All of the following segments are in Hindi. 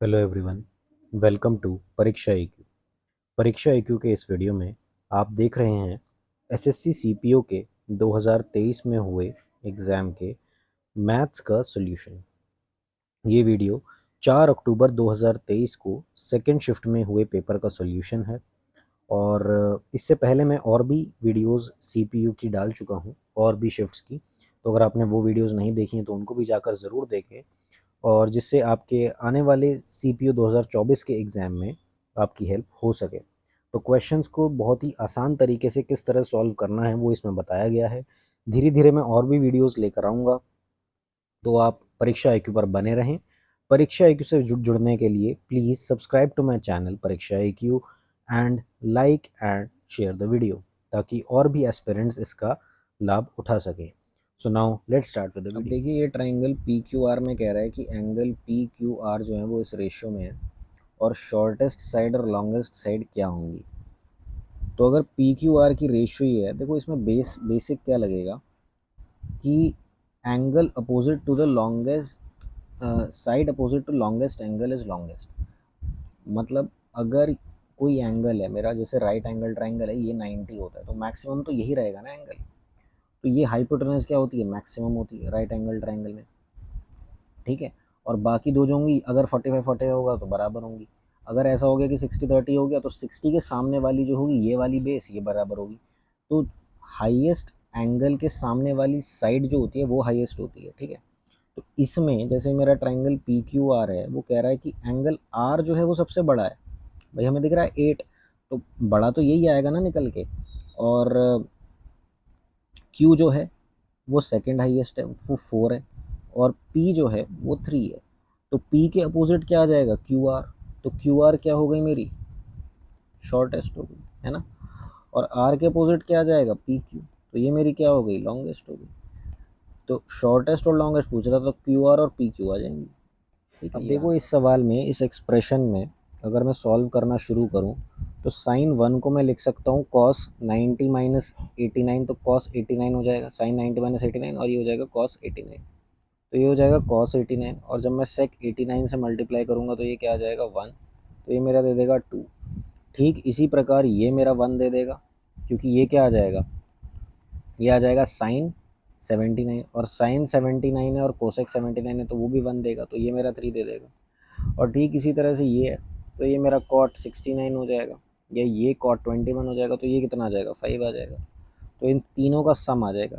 हेलो एवरीवन, वेलकम टू परीक्षा IQ। परीक्षा IQ के इस वीडियो में आप देख रहे हैं एसएससी सीपीओ के 2023 में हुए एग्ज़ाम के मैथ्स का सॉल्यूशन। ये वीडियो 4 अक्टूबर 2023 को सेकंड शिफ्ट में हुए पेपर का सॉल्यूशन है और इससे पहले मैं और भी वीडियोस सीपीयू की डाल चुका हूँ और भी शिफ्ट्स की। तो अगर आपने वो वीडियोस नहीं देखी हैं तो उनको भी जाकर ज़रूर देखें और जिससे आपके आने वाले सीपीयू 2024 के एग्ज़ाम में आपकी हेल्प हो सके। तो क्वेश्चंस को बहुत ही आसान तरीके से किस तरह सॉल्व करना है वो इसमें बताया गया है। धीरे धीरे मैं और भी वीडियोस लेकर आऊँगा, तो आप परीक्षा IQ पर बने रहें। परीक्षा IQ से जुड़ने के लिए please subscribe to my channel Pariksha IQ and like and share the video, ताकि और भी एस्पिरेंट्स इसका लाभ उठा सके। So now let's start with the video. अब देखिए, ये ट्रायंगल PQR में कह रहा है कि एंगल PQR जो है वो इस रेशियो में है और शॉर्टेस्ट साइड और लॉन्गेस्ट साइड क्या होंगी। तो अगर PQR की रेशियो ही है, देखो इसमें बेसिक क्या लगेगा कि angle opposite to the longest side opposite to longest angle is longest. मतलब अगर कोई एंगल है मेरा, जैसे राइट एंगल ट्रायंगल है, ये 90 होता है तो मैक्सिमम तो यही रहेगा ना एंगल। तो ये हाइपोटेनस क्या होती है, मैक्सिमम होती है राइट एंगल ट्रायंगल में, ठीक है। और बाकी दो जो होंगी, अगर 45-45 होगा तो बराबर होंगी। अगर ऐसा हो गया कि 60-30 हो गया तो 60 के सामने वाली जो होगी ये वाली बेस ये बराबर होगी। तो हाईएस्ट एंगल के सामने वाली साइड जो होती है वो हाईएस्ट होती है, ठीक है। तो इसमें जैसे मेरा ट्रायंगल PQR है, वो कह रहा है कि एंगल R जो है वो सबसे बड़ा है। भाई हमें दिख रहा है 8, तो बड़ा तो यही आएगा ना निकल के। और Q जो है वो सेकंड हाईएस्ट है, वो 4 है। और P जो है वो 3 है। तो P के अपोजिट क्या आ जाएगा, QR। तो QR क्या हो गई मेरी, शॉर्टेस्ट हो गई, है ना। और R के अपोजिट क्या आ जाएगा, PQ। तो ये मेरी क्या हो गई, लॉन्गेस्ट हो गई। तो शॉर्टेस्ट और लॉन्गेस्ट पूछ रहा था, तो QR और PQ आ जाएंगी, ठीक है। अब देखो इस सवाल में, इस एक्सप्रेशन में अगर मैं सॉल्व करना शुरू करूं तो साइन 1 को मैं लिख सकता हूं कॉस 90 माइनस 89। तो कॉस 89 हो जाएगा, साइन 90 माइनस 89, और ये हो जाएगा कॉस 89। तो ये हो जाएगा कॉस 89, और जब मैं सेक 89 से मल्टीप्लाई करूंगा तो ये क्या आ जाएगा, 1। तो ये मेरा दे देगा 2। ठीक इसी प्रकार ये मेरा 1 दे देगा, क्योंकि ये क्या आ जाएगा, ये आ जाएगा साइन 79, और साइन 79 है और कोसेक 79 है तो वो भी 1 देगा, तो ये मेरा 3 दे देगा। और ठीक इसी तरह से ये है, तो ये मेरा कॉट 69 हो जाएगा, या ये कॉट 21 हो जाएगा, तो ये कितना आ जाएगा, 5 आ जाएगा। तो इन तीनों का सम आ जाएगा,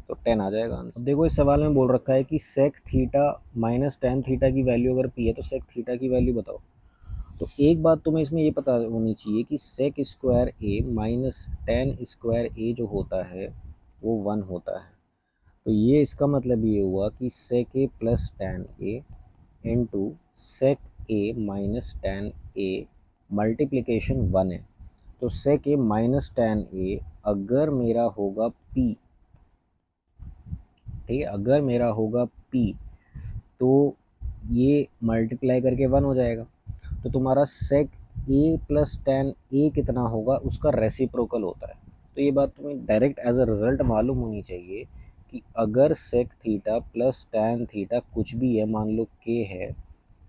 तो 10 आ जाएगा आंसर। देखो इस सवाल में बोल रखा है कि sec theta minus tan theta की वैल्यू अगर पी है तो सेक थीटा की वैल्यू बताओ। तो एक बात तुम्हें इसमें ये पता होनी चाहिए कि सेक स्क्वायर ए माइनस टेन स्क्वायर ए जो होता है वो 1 होता है। तो ये इसका मतलब ये हुआ कि सेक ए प्लस टेन ए इंटू सेक ए माइनस टेन ए मल्टीप्लिकेशन 1 है। तो सेक ए माइनस टेन ए अगर मेरा होगा पी, ठीक है, अगर मेरा होगा पी, तो ये मल्टीप्लाई करके 1 हो जाएगा। तो तुम्हारा सेक ए प्लस टेन ए कितना होगा, उसका रेसिप्रोकल होता है। तो ये बात तुम्हें डायरेक्ट एज अ रिजल्ट मालूम होनी चाहिए कि अगर sec theta plus tan theta कुछ भी है, मान लो के है,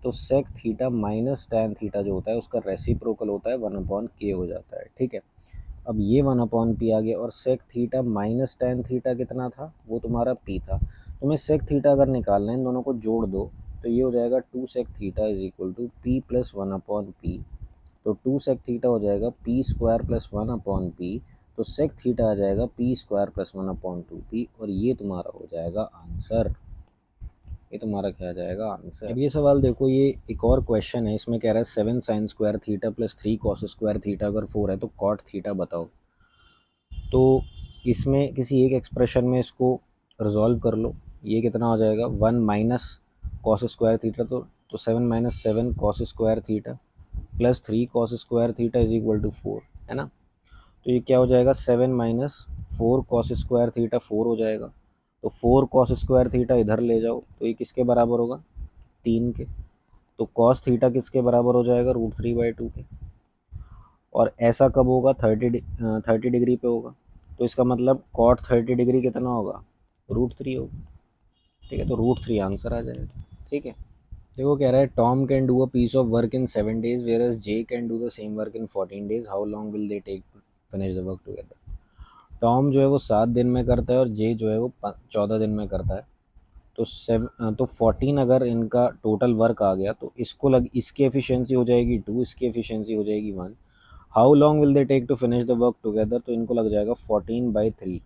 तो sec theta minus tan theta जो होता है उसका रेसिप्रोकल होता है 1/k हो जाता है, ठीक है। अब ये 1/p आ गया, और sec theta minus tan theta कितना था, वो तुम्हारा p था। तुम्हें सेक थीटा अगर निकालना है, इन दोनों को जोड़ दो, तो ये हो जाएगा 2 sec theta is equal to P plus 1/p। तो 2 सेक थीटा हो जाएगा पी स्क्वायर प्लस 1/p। तो सेक थीटा आ जाएगा पी स्क्वायर प्लस 1/2p, और ये तुम्हारा हो जाएगा आंसर। ये तुम्हारा क्या आ जाएगा, आंसर। अब ये सवाल देखो, ये एक और क्वेश्चन है, इसमें कह रहा है 7 sign square theta plus 3 cos square theta अगर 4 है तो कॉट थीटा बताओ। तो इसमें किसी एक एक्सप्रेशन में इसको रिजॉल्व कर लो। ये कितना हो जाएगा, 1 माइनस कॉस स्क्वायर थीटा, तो 7 minus 7 cos square theta plus 3 cos square theta is equal to 4, है ना। तो ये क्या हो जाएगा, 7 माइनस 4 कॉस स्क्वायर थीटा 4 हो जाएगा। तो 4 कॉस स्क्वायर थीटा इधर ले जाओ, तो ये किसके बराबर होगा, 3 के। तो कॉस थीटा किसके बराबर हो जाएगा, √3/2 के। और ऐसा कब होगा, 30 डिग्री पे होगा। तो इसका मतलब कॉट 30 डिग्री कितना होगा, √3 होगा, ठीक है। तो √3 आंसर आ जाएगा, ठीक है। देखो कह रहा है Tom can do a piece of work in 7 days whereas J can do the same work in 14 days, how long will they take to finish the work together. Tom जो है वो 7 दिन में करता है और जे जो है वो 14 दिन में करता है। तो 14 अगर इनका टोटल वर्क आ गया तो इसकी एफिशिएंसी हो जाएगी 2, इसकी एफिशिएंसी हो जाएगी 1। How long will they take to finish the work together, तो इनको लग जाएगा 14/3,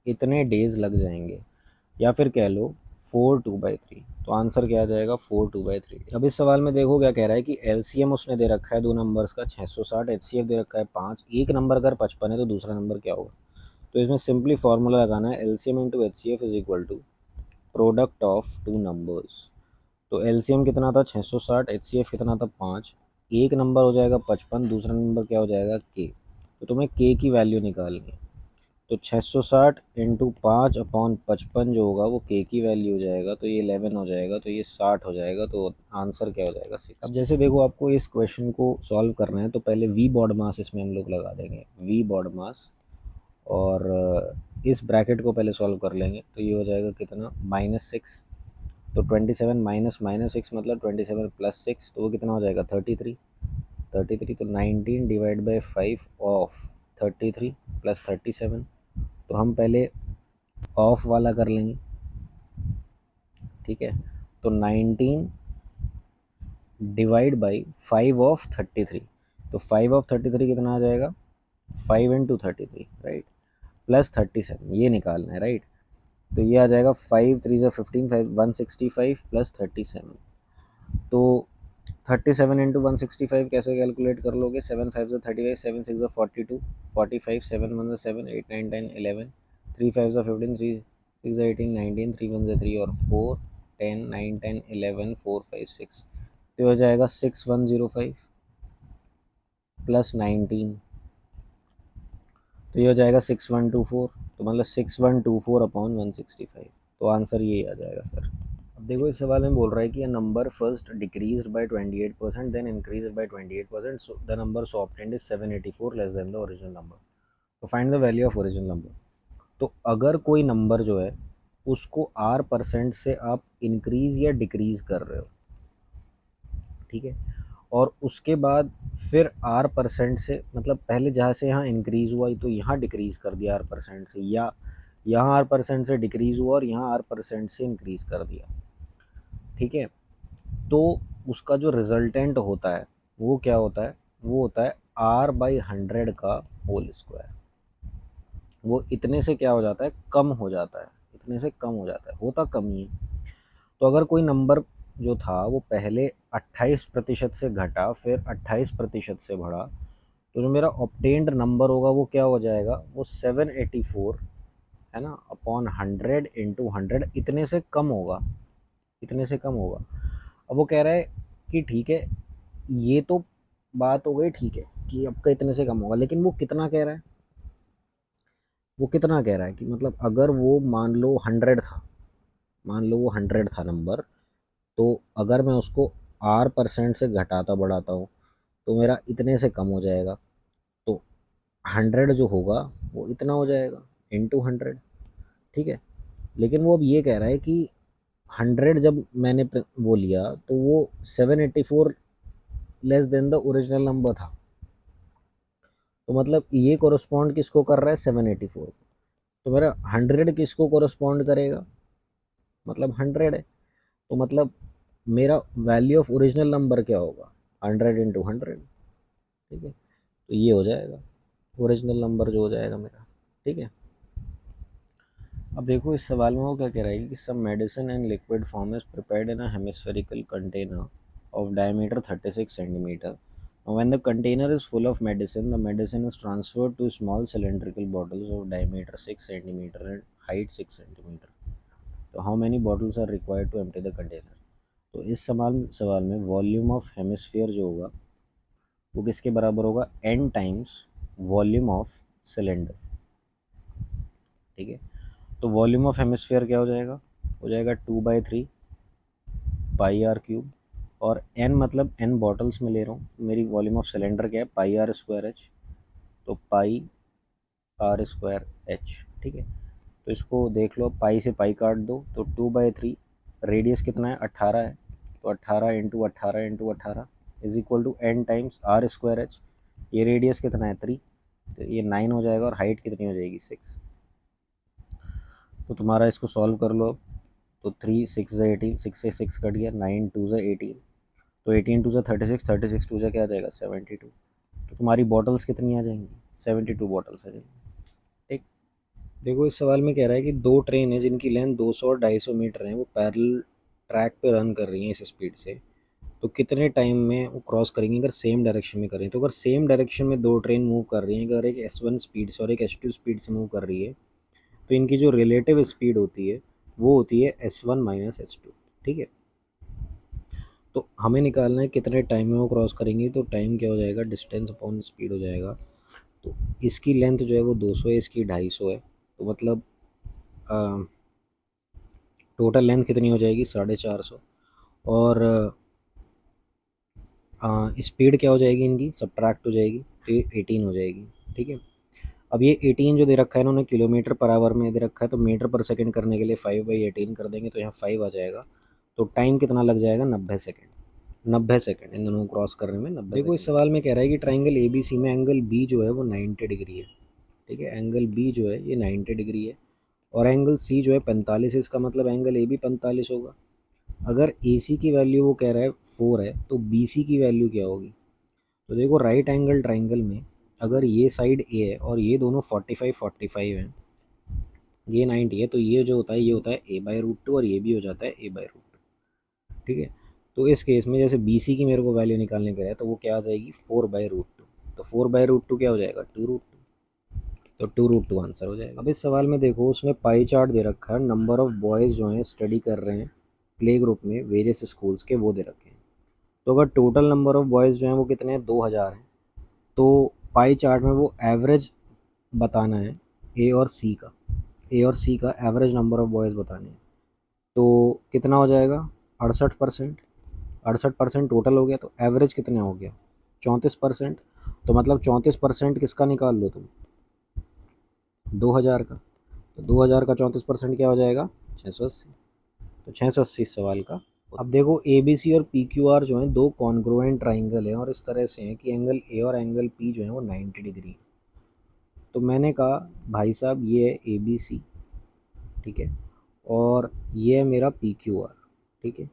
इतने डेज लग जाएंगे। या फिर कह लो 4/2/3, तो आंसर क्या आ जाएगा 4/2/3। अब इस सवाल में देखो क्या कह रहा है कि एलसीएम उसने दे रखा है दो नंबर्स का 660, एचसीएफ दे रखा है 5, एक नंबर अगर 55 है तो दूसरा नंबर क्या होगा। तो इसमें सिंपली फॉर्मूला लगाना है, LCM into HCF is equal to product of two numbers. तो एलसीएम कितना था 660, एचसीएफ कितना था 5, एक नंबर हो जाएगा 55, दूसरा नंबर क्या हो जाएगा के। तो तुम्हें के की वैल्यू निकालनी है। तो 660 इंटू 5/55 जो होगा वो के की वैल्यू हो जाएगा, तो ये 11 हो जाएगा, तो ये 60 हो जाएगा, तो आंसर क्या हो जाएगा 6। अब जैसे देखो आपको इस क्वेश्चन को सॉल्व करना है तो पहले वी बॉड मास इसमें हम लोग लगा देंगे, वी बॉड मास, और इस ब्रैकेट को पहले सॉल्व कर लेंगे। तो ये हो जाएगा कितना -6, तो 27 माइनस माइनस 6 मतलब 27 प्लस 6, तो वो कितना हो जाएगा 33। तो 19/5 ऑफ 33 प्लस 37, तो हम पहले ऑफ वाला कर लेंगे, ठीक है। तो 19/5 ऑफ 33, तो 5 ऑफ 33 कितना आ जाएगा 5 इंटू 33, राइट, प्लस 37, ये निकालना है, राइट। तो ये आ जाएगा 5 3 ज़ा 15, 165 प्लस 37। तो 37 इंटू 165 कैसे कैलकुलेट कर लोगे, 7 5 ज़ा 35, 7 6 ज़ा 42, 45, 7 1 ज़ा 7, 8 9 10 11, 3 5 ज़ा 15, 3 6 ज़ा 18 19, 3 1 ज़ा 3 और 4 10 9 10 11 4 5 6, तो हो जाएगा 6105 प्लस 19, तो ये हो जाएगा 6124, तो मतलब 6124/165, तो आंसर ये आ जाएगा सर। अब देखो इस सवाल में बोल रहा है कि a number first decrease by 28% then increase by 28%, so the number so obtained is 784 less than the original number, तो find the value of original number. तो अगर कोई नंबर जो है उसको r% से आप इंक्रीज या डिक्रीज कर रहे हो, ठीक है, और उसके बाद फिर r% से, मतलब पहले जहाँ से यहाँ इंक्रीज हुआ तो यहाँ डिक्रीज कर दिया r% से, या यहाँ r% से डिक्रीज हुआ और यहाँ r% से इंक्रीज कर दिया, ठीक है, तो उसका जो रिजल्टेंट होता है वो क्या होता है, वो होता है r/100 का होल स्क्वायर। वो इतने से क्या हो जाता है, कम हो जाता है, इतने से कम हो जाता है, होता कम ही है। तो अगर कोई नंबर जो था वो पहले 28% से घटा फिर 28% से बढ़ा, तो जो मेरा ऑब्टेन्ड नंबर होगा वो क्या हो जाएगा, वो 784 है ना अपॉन 100 × 100, इतने से कम होगा, इतने से कम होगा। अब वो कह रहा है कि ठीक है, ये तो बात हो गई, ठीक है कि आपका इतने से कम होगा, लेकिन वो कितना कह रहा है, वो कितना कह रहा है कि मतलब अगर वो मान लो 100 था, मान लो वो 100 था नंबर, तो अगर मैं उसको r% से घटाता बढ़ाता हूँ तो मेरा इतने से कम हो जाएगा, तो 100 जो होगा वो इतना हो जाएगा इंटू 100, ठीक है। लेकिन वो अब ये कह रहा है कि 100 जब मैंने वो लिया तो वो 784 less than the original number था, तो मतलब ये कोरस्पॉन्ड किसको कर रहा है 784 को, तो मेरा 100 किसको कोरस्पॉन्ड करेगा, मतलब 100 है, तो मतलब मेरा वैल्यू ऑफ ओरिजिनल नंबर क्या होगा 100 × 100, ठीक है, तो ये हो जाएगा ओरिजिनल नंबर जो हो जाएगा मेरा, ठीक है। अब देखो इस सवाल में वो क्या कह रहा है कि some medicine in liquid form is prepared in a hemispherical container of diameter 36 centimeter. Now, when the container is full of medicine, the medicine is transferred to small cylindrical bottles of diameter 6 centimeter and height 6 centimeter. तो how many bottles are required to empty the container? तो इस सवाल में वॉल्यूम ऑफ हेमिस्फीयर जो होगा वो किसके बराबर होगा, n times volume of cylinder, ठीक है। तो वॉल्यूम ऑफ हेमिस्फीयर क्या हो जाएगा 2/3 πr³ और n मतलब n बॉटल्स में ले रहा हूँ, मेरी वॉल्यूम ऑफ सिलेंडर क्या है πr²h, तो πr²h, ठीक है। तो इसको देख लो, पाई से पाई काट दो तो 2/3, रेडियस कितना है 18 है, तो 18 × 18 × 18 is equal to n times r²h। ये रेडियस कितना है 3, तो ये 9 हो जाएगा और हाइट कितनी हो जाएगी 6। तो तुम्हारा इसको सॉल्व कर लो अब। तो 3 6 ज़ा 18, 6 से 6 कट गया, 9 2 ज़ा 18, तो 18 2 ज़ा 36, 36 2 ज़ा क्या आ जाएगा 72। तो तुम्हारी बॉटल्स कितनी आ जाएंगी 72 बॉटल्स आ जाएंगी। ठीक। देखो इस सवाल में कह रहा है कि दो ट्रेन है जिनकी लेंथ 200 और 250 मीटर है, वो पैरेलल ट्रैक पे रन कर रही हैं इस स्पीड से, तो कितने टाइम में वो क्रॉस करेंगी अगर सेम डायरेक्शन में करें। तो अगर सेम डायरेक्शन में दो ट्रेन मूव कर रही हैं, अगर एक S1 स्पीड से और एक S2 स्पीड से मूव कर रही है, तो इनकी जो रिलेटिव स्पीड होती है वो होती है S1 माइनस S2। ठीक है। तो हमें निकालना है कितने टाइम में वो क्रॉस करेंगी, तो टाइम क्या हो जाएगा डिस्टेंस अपॉन स्पीड हो जाएगा। तो इसकी लेंथ जो है वो 200 है, इसकी 250 है, तो मतलब टोटल लेंथ कितनी हो जाएगी 450। और स्पीड क्या हो जाएगी इनकी सब्ट्रैक्ट हो जाएगी, तो ये 18 हो जाएगी। ठीक है। अब ये 18 जो दे रखा है इन्होंने किलोमीटर पर आवर में दे रखा है, तो मीटर पर सेकंड करने के लिए 5/18 कर देंगे, तो यहाँ 5 आ जाएगा। तो टाइम कितना लग जाएगा 90 सेकेंड। 90 सेकेंड इन दोनों को क्रॉस करने में 90। देखो इस सवाल में कह रहा है कि ट्राइंगल ABC में एंगल बी जो है वो 90 डिग्री है। ठीक है, एंगल बी जो है ये 90 डिग्री है और एंगल सी जो है 45 है, इसका मतलब एंगल ए भी 45 होगा। अगर AC की वैल्यू वो कह रहा है 4 है, तो BC की वैल्यू क्या होगी। तो देखो राइट एंगल ट्राइंगल में अगर ये साइड ए है और ये दोनों 45 45 हैं, ये 90 है, तो ये जो होता है ये होता है a/√2 और ये भी हो जाता है a/√2। ठीक है। तो इस केस में जैसे BC की मेरे को वैल्यू निकालने के है, तो वो क्या आ जाएगी 4/√2। तो 4/√2 क्या हो जाएगा 2√2, तो 2√2 आंसर हो जाएगा। अब इस सवाल में देखो उसमें पाई चार्ट दे रखा है, नंबर ऑफ बॉयज़ जो हैं स्टडी कर रहे हैं प्ले ग्रुप में वेरियस स्कूल्स के, वो दे रखे हैं। तो अगर टोटल नंबर ऑफ बॉयज़ जो हैं वो कितने हैं 2000 हैं, तो पाई चार्ट में वो एवरेज बताना है ए और सी का एवरेज नंबर ऑफ बॉयज़ बताने हैं। तो कितना हो जाएगा 68%। 68% टोटल हो गया, तो एवरेज कितना हो गया 34%। तो मतलब 34% किसका निकाल लो तुम 2000 का, तो 2000 का 34% क्या हो जाएगा 680। तो 680 इस सवाल का। अब देखो ABC और PQR जो हैं दो कॉन्ग्रुएंट ट्राइंगल हैं और इस तरह से हैं कि एंगल ए और एंगल P जो है वो 90 डिग्री है। तो मैंने कहा भाई साहब ये है ABC, ठीक है, और ये है मेरा PQR। ठीक है।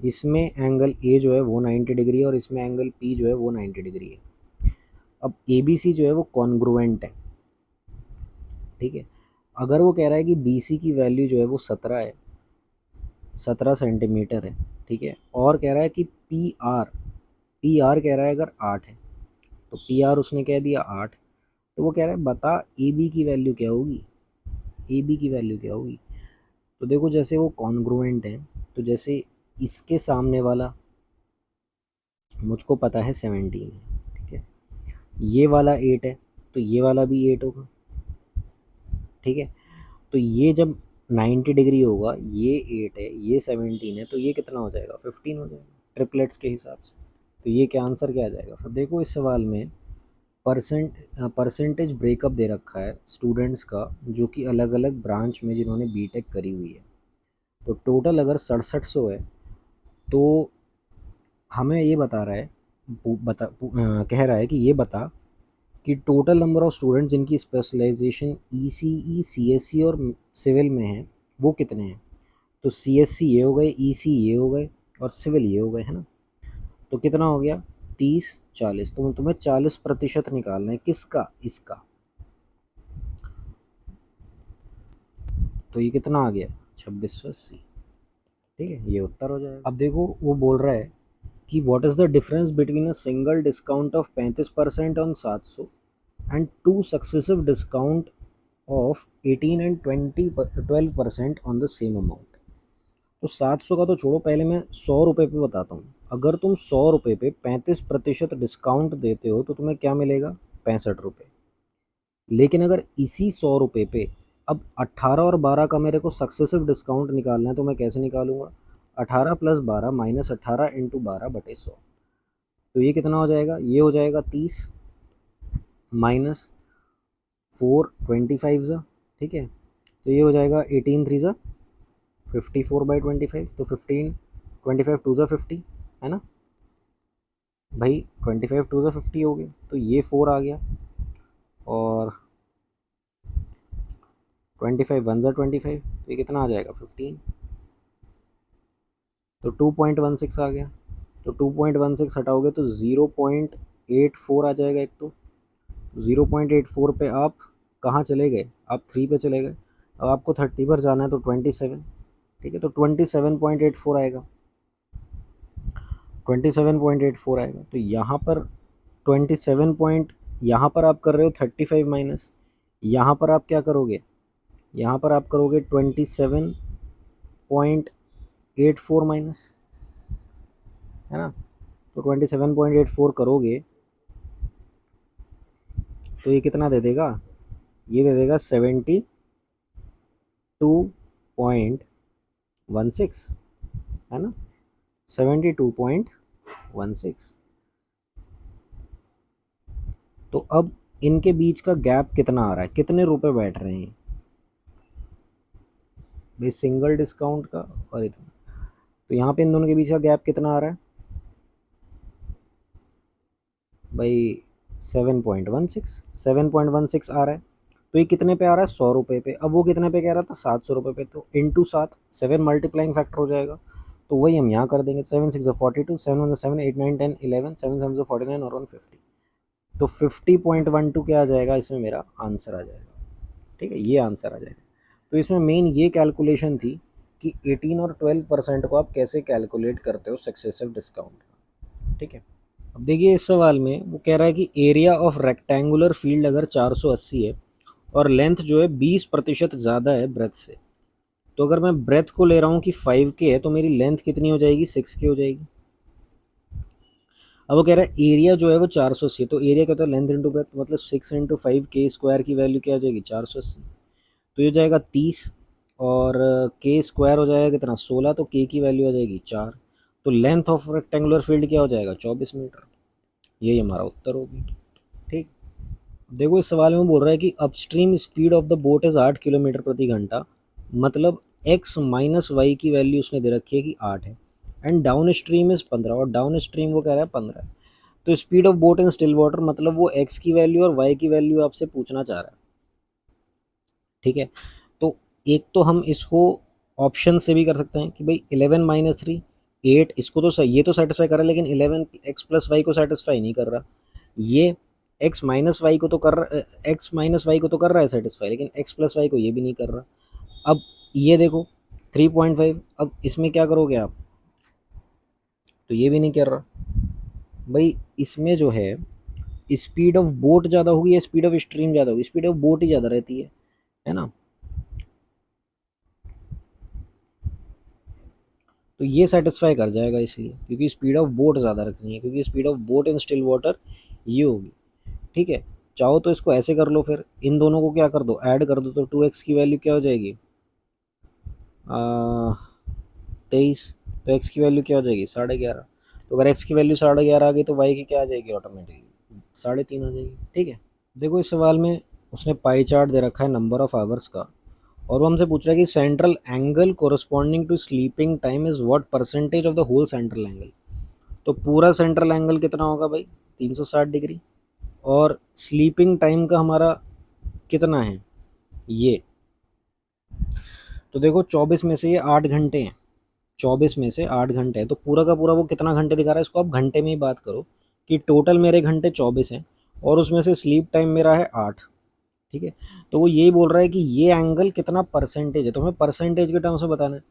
इसमें एंगल ए जो है वो 90 डिग्री है और इसमें एंगल P जो है वो 90 डिग्री है। अब ABC जो है वो कॉन्ग्रुएंट है। ठीक है। अगर वो कह रहा है कि BC की वैल्यू जो है वो 17 है, 17 सेंटीमीटर है, ठीक है, और कह रहा है कि PR कह रहा है अगर 8 है, तो PR उसने कह दिया 8, तो वो कह रहा है बता AB की वैल्यू क्या होगी, AB की वैल्यू क्या होगी। तो देखो जैसे वो कॉन्ग्रुएंट है, तो जैसे इसके सामने वाला मुझको पता है 17 है, ठीक है, ये वाला 8 है, तो ये वाला भी 8 होगा। ठीक है। तो ये जब 90 डिग्री होगा, ये 8 है, ये 17 है, तो ये कितना हो जाएगा 15 हो जाएगा ट्रिपलेट्स के हिसाब से। तो ये क्या आंसर क्या आ जाएगा। फिर देखो इस सवाल में परसेंटेज ब्रेकअप दे रखा है स्टूडेंट्स का जो कि अलग अलग ब्रांच में जिन्होंने बीटेक करी हुई है। तो टोटल अगर 6700 है, तो हमें ये बता रहा है कह रहा है कि ये बता कि टोटल नंबर ऑफ स्टूडेंट्स जिनकी स्पेशलाइजेशन ECE CSC और सिविल में है वो कितने हैं। तो CSC ये हो गए, EC ये हो गए और सिविल ये हो गए, है ना। तो कितना हो गया 30 40, तो तुम्हें 40% निकालना है किसका, इसका। तो ये कितना आ गया 2680। ठीक है, ये उत्तर हो जाएगा। अब देखो वो बोल रहा है कि what is the difference between a single discount of 35% on 700 and two successive discount of 18 and 12% on the same amount. तो 700 का तो छोड़ो, पहले मैं 100 रुपये पे बताता हूँ। अगर तुम 100 रुपये पे 35% डिस्काउंट देते हो तो तुम्हें क्या मिलेगा 65 रुपये। लेकिन अगर इसी 100 रुपये पे अब 18 और 12 का मेरे को सक्सेसिव डिस्काउंट निकालना है, तो मैं कैसे निकालूंगा 18 + 12 - 18 × 12/100। तो ये कितना हो जाएगा, ये हो जाएगा 30 माइनस 4 25 ज़ा, ठीक है। तो ये हो जाएगा 18 3 ज़ा 54/25, तो 15 25 टू ज़ा 50 है ना भाई, 25 टू ज़ा 50 हो गया, तो ये 4 आ गया, और 25 वन ज़ा 25, तो ये कितना आ जाएगा 15, तो 2.16 आ गया। तो 2.16 हटाओगे तो 0.84 आ जाएगा एक, तो 0.84 पे आप कहाँ चले गए, आप 3 पे चले गए। अब आपको 30 पर जाना है तो 27, ठीक है, तो 27.84 आएगा, 27.84 आएगा। तो यहाँ पर 27 पॉइंट, यहाँ पर आप कर रहे हो 35 माइनस, यहाँ पर आप क्या करोगे, यहाँ पर आप करोगे 27.84 माइनस, है ना। तो 27.84 करोगे तो ये कितना दे देगा, ये दे देगा 72.16, है ना, 72.16। तो अब इनके बीच का गैप कितना आ रहा है, कितने रुपए बैठ रहे हैं भाई सिंगल डिस्काउंट का और इतना, तो यहाँ पे इन दोनों के बीच का गैप कितना आ रहा है भाई 7.16 आ रहा है। तो ये कितने पे आ रहा है, 100 रुपये पे। अब वो कितने पे कह रहा था, 700 रुपये पे, तो इंटू 7, 7 मल्टीप्लाइंग फैक्टर हो जाएगा, तो वही हम यहाँ कर देंगे, 7 6 42, 7 1 7 8 9 10 11, 7 7 49 और 150, तो 50.12 क्या आ जाएगा, इसमें मेरा आंसर आ जाएगा, ठीक है, ये आंसर आ जाएगा। तो इसमें मेन ये कैलकुलेशन थी कि 18 और 12% को आप कैसे कैलकुलेट करते हो सक्सेसिव डिस्काउंट, ठीक है। अब देखिए इस सवाल में वो कह रहा है कि एरिया ऑफ रेक्टेंगुलर फील्ड अगर 480 है और लेंथ जो है 20% ज़्यादा है ब्रेथ से, तो अगर मैं ब्रेथ को ले रहा हूँ कि 5K है तो मेरी लेंथ कितनी हो जाएगी, 6K हो जाएगी। अब वो कह रहा है एरिया जो है वो 480 है, तो एरिया क्या होता है, लेंथ इंटू ब्रेथ, मतलब 6 इंटू 5K स्क्वायर की वैल्यू क्या हो जाएगी, 480, तो ये हो जाएगा 30, और K स्क्वायर हो जाएगा कितना, 16, तो K की वैल्यू आ जाएगी 4, तो लेंथ ऑफ रेक्टेंगुलर फील्ड क्या हो जाएगा, 24 मीटर। यही हमारा उत्तर होगी, ठीक। देखो इस सवाल में बोल रहा है कि upstream speed of the boat is 8 kilometre प्रति घंटा, मतलब x माइनस वाई की वैल्यू उसने दे रखी है कि 8 है, एंड डाउन स्ट्रीम इज़ 15, और डाउन स्ट्रीम वो कह रहा है 15 है। तो speed of boat in still water, मतलब वो x की वैल्यू और y की वैल्यू आपसे पूछना चाह रहा है, ठीक है। तो एक तो हम इसको ऑप्शन से भी कर सकते हैं कि भाई 11 माइनस 3 8, इसको तो सही, ये तो सेटिस्फाई कर रहा है, लेकिन 11 x प्लस वाई को सेटिस्फाई नहीं कर रहा। ये x माइनस वाई को तो कर रहा, x माइनस वाई को तो कर रहा है सेटिस्फाई, लेकिन x प्लस वाई को ये भी नहीं कर रहा। अब ये देखो 3.5, अब इसमें क्या करोगे आप, तो ये भी नहीं कर रहा भाई। इसमें जो है स्पीड ऑफ बोट ज़्यादा होगी या स्पीड ऑफ स्ट्रीम ज़्यादा होगी, स्पीड ऑफ बोट ही ज़्यादा रहती है ना। तो ये सेटिस्फाई कर जाएगा इसलिए, क्योंकि स्पीड ऑफ बोट ज़्यादा रखनी है, क्योंकि speed of boat in still water ये होगी, ठीक है। चाहो तो इसको ऐसे कर लो, फिर इन दोनों को क्या कर दो, ऐड कर दो, तो 2x की वैल्यू क्या हो जाएगी, 23, तो x की वैल्यू क्या हो जाएगी, 11.5, तो अगर x की वैल्यू 11.5 आ गई तो y की क्या आ जाएगी, ऑटोमेटिकली 3.5 आ जाएगी, ठीक है। देखो इस सवाल में उसने पाई चार्ट दे रखा है नंबर ऑफ आवर्स का, और वो हमसे पूछ रहा है कि central angle corresponding to sleeping time is what percentage of the whole central angle. तो पूरा सेंट्रल एंगल कितना होगा भाई, 360 डिग्री, और स्लीपिंग टाइम का हमारा कितना है ये, तो देखो 24 में से ये 8 घंटे हैं, 24 में से 8 घंटे हैं, तो पूरा का पूरा वो कितना घंटे दिखा रहा है, इसको आप घंटे में ही बात करो कि टोटल मेरे घंटे 24 हैं और उसमें से स्लीप टाइम मेरा है 8, ठीक है। तो वो यही बोल रहा है कि ये एंगल कितना परसेंटेज है, तो हमें परसेंटेज के टर्म से बताना है।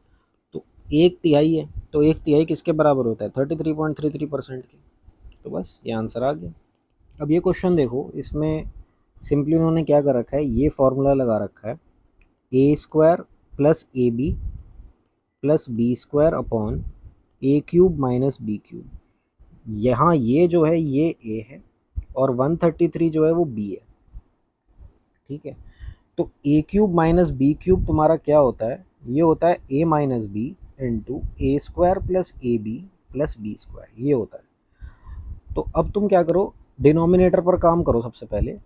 तो 1/3 है, तो 1/3 किसके बराबर होता है, 33.33% के, तो बस ये आंसर आ गया। अब ये क्वेश्चन देखो, इसमें सिंपली उन्होंने क्या कर रखा है, ये फॉर्मूला लगा रखा है, A square plus A B plus B square upon A cube minus B cube. यहाँ ये जो है ये ए है और 133 जो है वो बी है, ठीक है। तो A cube minus B cube तुम्हारा क्या होता है, ये होता है A minus B into A square plus A B plus B square, ये होता है। तो अब तुम क्या करो, डिनोमिनेटर पर काम करो सबसे पहले।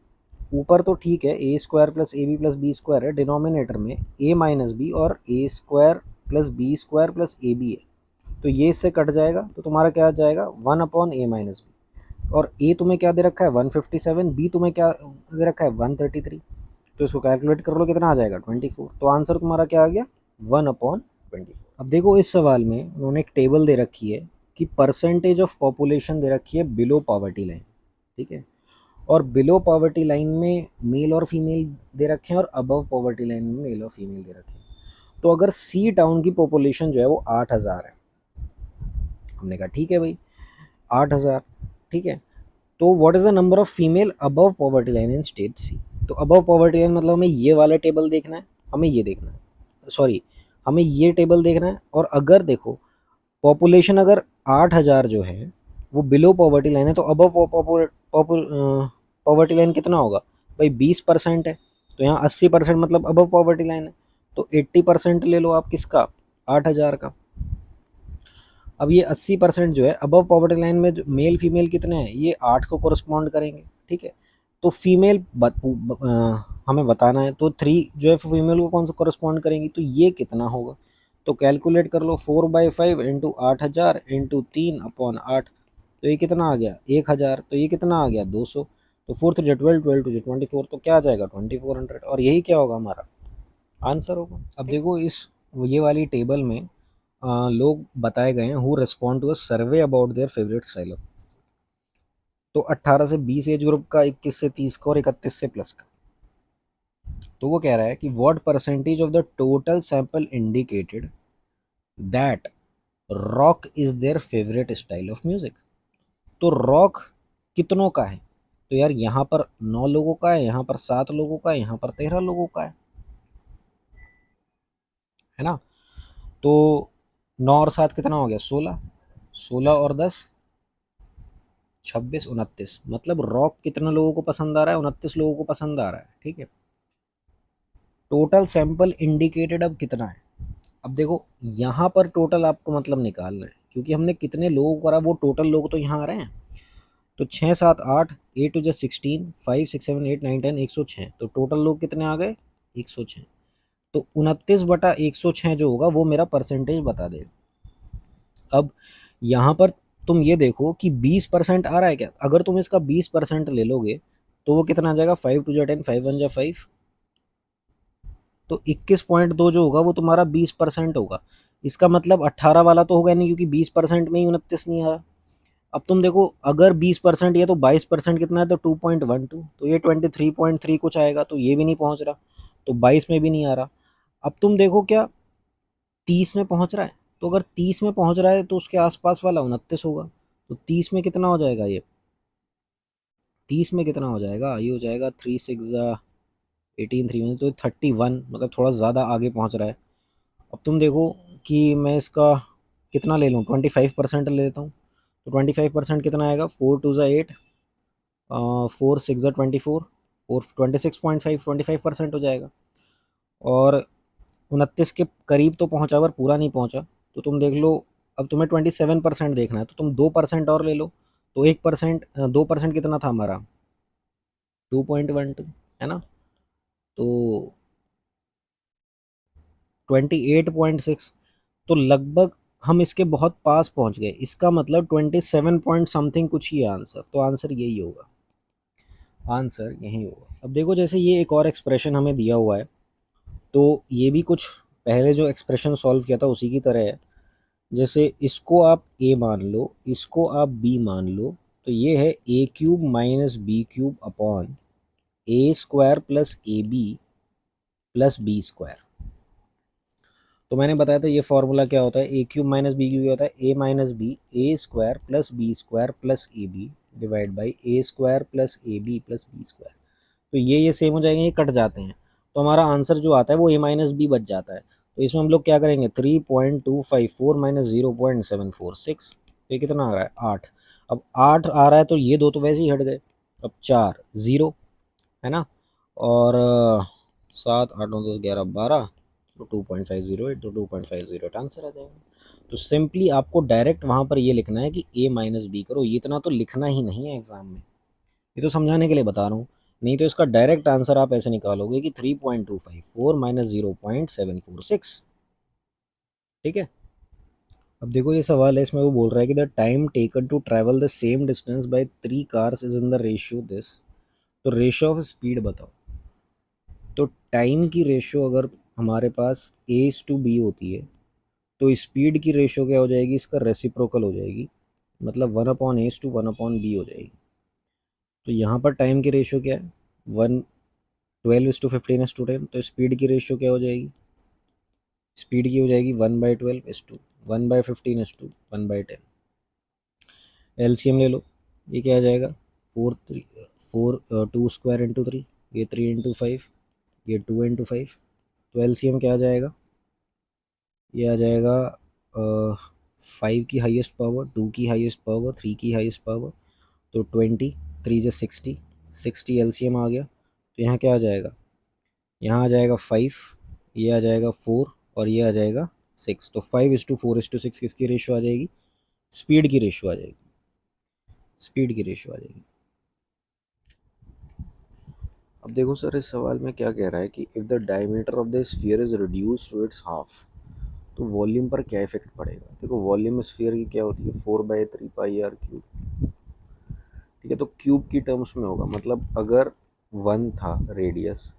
ऊपर तो ठीक है, A square plus A B plus B square है, डिनोमिनेटर में ए माइनस बी और A square plus B square plus A B है, तो ये इससे कट जाएगा, तो तुम्हारा क्या आ जाएगा 1/a-b। और a तुम्हें क्या दे रखा है 157, b तुम्हें क्या दे रखा है 133। तो इसको कैलकुलेट कर लो कितना आ जाएगा 24। तो आंसर तुम्हारा क्या आ गया 1/24। अब देखो इस सवाल में उन्होंने एक टेबल दे रखी है कि परसेंटेज ऑफ पॉपुलेशन दे रखी है बिलो पॉवर्टी लाइन, ठीक है, और बिलो पॉवर्टी लाइन में मेल और फीमेल दे रखे हैं और अबव पॉवर्टी लाइन में मेल और फीमेल दे रखे हैं। तो अगर सी टाउन की पॉपुलेशन जो है वो 8,000 है, हमने कहा ठीक है भाई 8,000, ठीक है, तो what is the number of female above poverty line in state C. तो अबव पॉवर्टी लाइन मतलब हमें ये वाला टेबल देखना है, हमें ये देखना है, सॉरी हमें ये टेबल देखना है। और अगर देखो पॉपुलेशन अगर 8,000 जो है वो बिलो पॉवर्टी लाइन है, तो अबव पॉवर्टी लाइन कितना होगा भाई 20% है, तो यहाँ 80% मतलब अबव पॉवर्टी लाइन है। तो 80% ले लो आप किसका 8,000 का। अब ये 80% जो है अबव पॉवर्टी लाइन में जो मेल फीमेल कितने हैं ये 8 को कोरस्पॉन्ड करेंगे, ठीक है। तो फीमेल हमें बताना है, तो 3 जो है फीमेल को कौन सा कोरस्पॉन्ड करेंगी, तो ये कितना होगा। तो कैलकुलेट कर लो 4/5 इंटू 8,000 इंटू 3/8, तो ये कितना आ गया 1,000, तो ये कितना आ गया 200। तो 4 3 12, 12 2 24, तो क्या आ जाएगा 2400। और यही क्या होगा हमारा आंसर होगा। अब देखो इस ये वाली टेबल में लोग बताए गए हैं who respond to a survey about their favourite style. तो 18 से 20 एज ग्रुप का, 21 से 30 का और 31 से प्लस का। तो वो कह रहा है कि what percentage of the total sample indicated that rock is there favourite style of music. तो रॉक कितनों का है, तो यार यहाँ पर 9 लोगों का है, यहाँ पर 7 लोगों का है, यहाँ पर 13 लोगों का है ना। तो 9 और 7 कितना हो गया 16, 16 और 10 26, 29, मतलब रॉक कितने लोगों को पसंद आ रहा है 29 लोगों को पसंद आ रहा है, ठीक है। टोटल सैंपल इंडिकेटेड अब कितना है, अब देखो यहाँ पर टोटल आपको मतलब निकालना है, क्योंकि हमने कितने लोगों को करा वो टोटल लोग तो यहाँ आ रहे हैं। तो 6 7 8 8 टू 16 5 6 7 8 9 10 106, तो टोटल लोग कितने आ गए 106। तो 29/106 जो होगा वो मेरा परसेंटेज बता देगा। अब यहाँ पर तुम ये देखो कि 20% आ रहा है क्या, अगर तुम इसका 20% ले लोगे तो वो कितना आ जाएगा 5 2 10 5 1 5, तो 21.2 जो होगा वो तुम्हारा 20% होगा। इसका मतलब 18 वाला तो होगा नहीं, क्योंकि 20% में ही 29 नहीं आ रहा। अब तुम देखो अगर 20% ये तो 22% कितना है, तो 2.12, तो ये 23.3 कुछ आएगा, तो ये भी नहीं पहुंच रहा, तो 22 में भी नहीं आ रहा। अब तुम देखो क्या 30 में पहुंच रहा है, तो अगर 30 में पहुंच रहा है तो उसके आसपास वाला 29 होगा। तो 30 में कितना हो जाएगा ये 30 में कितना हो जाएगा, ये हो जाएगा 3 6 18 3 में, तो 31, मतलब थोड़ा ज़्यादा आगे पहुंच रहा है। अब तुम देखो कि मैं इसका कितना ले लूँ 25% ले लेता हूँ, तो 25% कितना आएगा 4 2 8, 4 6 24, और 26.5 25% हो जाएगा। और 29 के करीब तो पहुंचा पर पूरा नहीं पहुंचा, तो तुम देख लो अब तुम्हें 27% देखना है, तो तुम 2% और ले लो। तो 1%, 2% कितना था हमारा 2.12, है ना। तो 28.6, तो लगभग हम इसके बहुत पास पहुंच गए, इसका मतलब 27 पॉइंट समथिंग कुछ ही है आंसर, तो आंसर यही होगा, आंसर यही होगा। अब देखो जैसे ये एक और एक्सप्रेशन हमें दिया हुआ है, तो ये भी कुछ पहले जो एक्सप्रेशन सॉल्व किया था उसी की तरह है। जैसे इसको आप a मान लो, इसको आप b मान लो, तो ये है a³ minus b³ upon a² plus ab plus b²। तो मैंने बताया था ये फॉर्मूला क्या होता है, a³ माइनस b³ क्या होता है a minus b a² plus b² plus ab divide by a² plus ab plus b²। तो ये सेम हो जाएंगे, ये कट जाते हैं, तो हमारा आंसर जो आता है वो a माइनस बी बच जाता है। तो इसमें हम लोग क्या करेंगे 3.254 माइनस 0.746, तो ये कितना आ रहा है 8। अब 8 आ रहा है तो ये दो तो वैसे ही हट गए, अब 4 0 है ना, और 7 8 9 10 11 12, तो 2.508, तो 2.508 आंसर आ जाएगा। तो सिंपली आपको डायरेक्ट वहाँ पर ये लिखना है कि a माइनस बी करो, ये इतना तो लिखना ही नहीं है एग्जाम में, ये तो समझाने के लिए बता रहा हूँ। नहीं तो इसका डायरेक्ट आंसर आप ऐसे निकालोगे कि 3.254 माइनस 0.746, ठीक है। अब देखो ये सवाल है, इसमें वो बोल रहा है कि the time taken to travel the same distance by 3 cars is in the ratio this. तो रेशियो ऑफ स्पीड बताओ। तो टाइम की रेशियो अगर हमारे पास एस टू बी होती है, तो स्पीड की रेशियो क्या हो जाएगी, इसका रेसिप्रोकल हो जाएगी, मतलब 1/s to 1/b हो जाएगी। तो यहाँ पर टाइम की रेशियो क्या है, 1 12:15:10, तो स्पीड की रेशियो क्या हो जाएगी, स्पीड की हो जाएगी 1/12:1/15:1/10। एलसीएम ले लो, ये क्या आ जाएगा, 2 स्क्वायर इंटू 3, ये 3 इंटू 5, ये 2 इंटू 5। तो एलसीएम क्या आ जाएगा, ये आ जाएगा 5 की हाईएस्ट पावर, 2 की हाईएस्ट पावर, 3 की हाईएस्ट पावर, तो 20, 3 × 60, 60 एलसीएम आ गया। तो यहाँ क्या आ जाएगा, यहाँ आ जाएगा 5, ये आ जाएगा 4 और ये आ जाएगा 6। तो 5:4:6 किसकी रेशियो आ जाएगी, स्पीड की रेशियो आ जाएगी, स्पीड की रेशियो आ जाएगी। अब देखो सर इस सवाल में क्या कह रहा है कि if the diameter of the sphere is reduce to its half, तो वॉल्यूम पर क्या इफेक्ट पड़ेगा। देखो वॉल्यूम स्फीयर की क्या होती है, 4/3πr³ ठीक है। तो क्यूब की टर्म्स में होगा, मतलब अगर 1 था रेडियस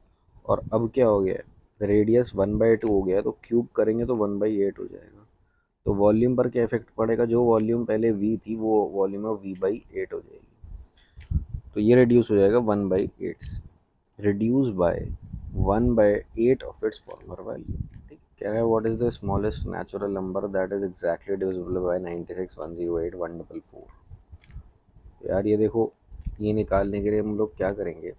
और अब क्या हो गया है, रेडियस 1/2 हो गया है, तो क्यूब करेंगे तो 1/8 हो जाएगा। तो वॉल्यूम पर क्या इफेक्ट पड़ेगा, जो वॉल्यूम पहले वी थी वो वॉल्यूम अब V/8 हो जाएगी। तो ये रिड्यूस हो जाएगा 1/8 से, reduce by 1/8 of its farmer value. ठीक कह रहा है, what is the smallest natural number that is exactly divisible by 96,108,144। यार ये देखो, ये निकालने के लिए हम लोग क्या करेंगे,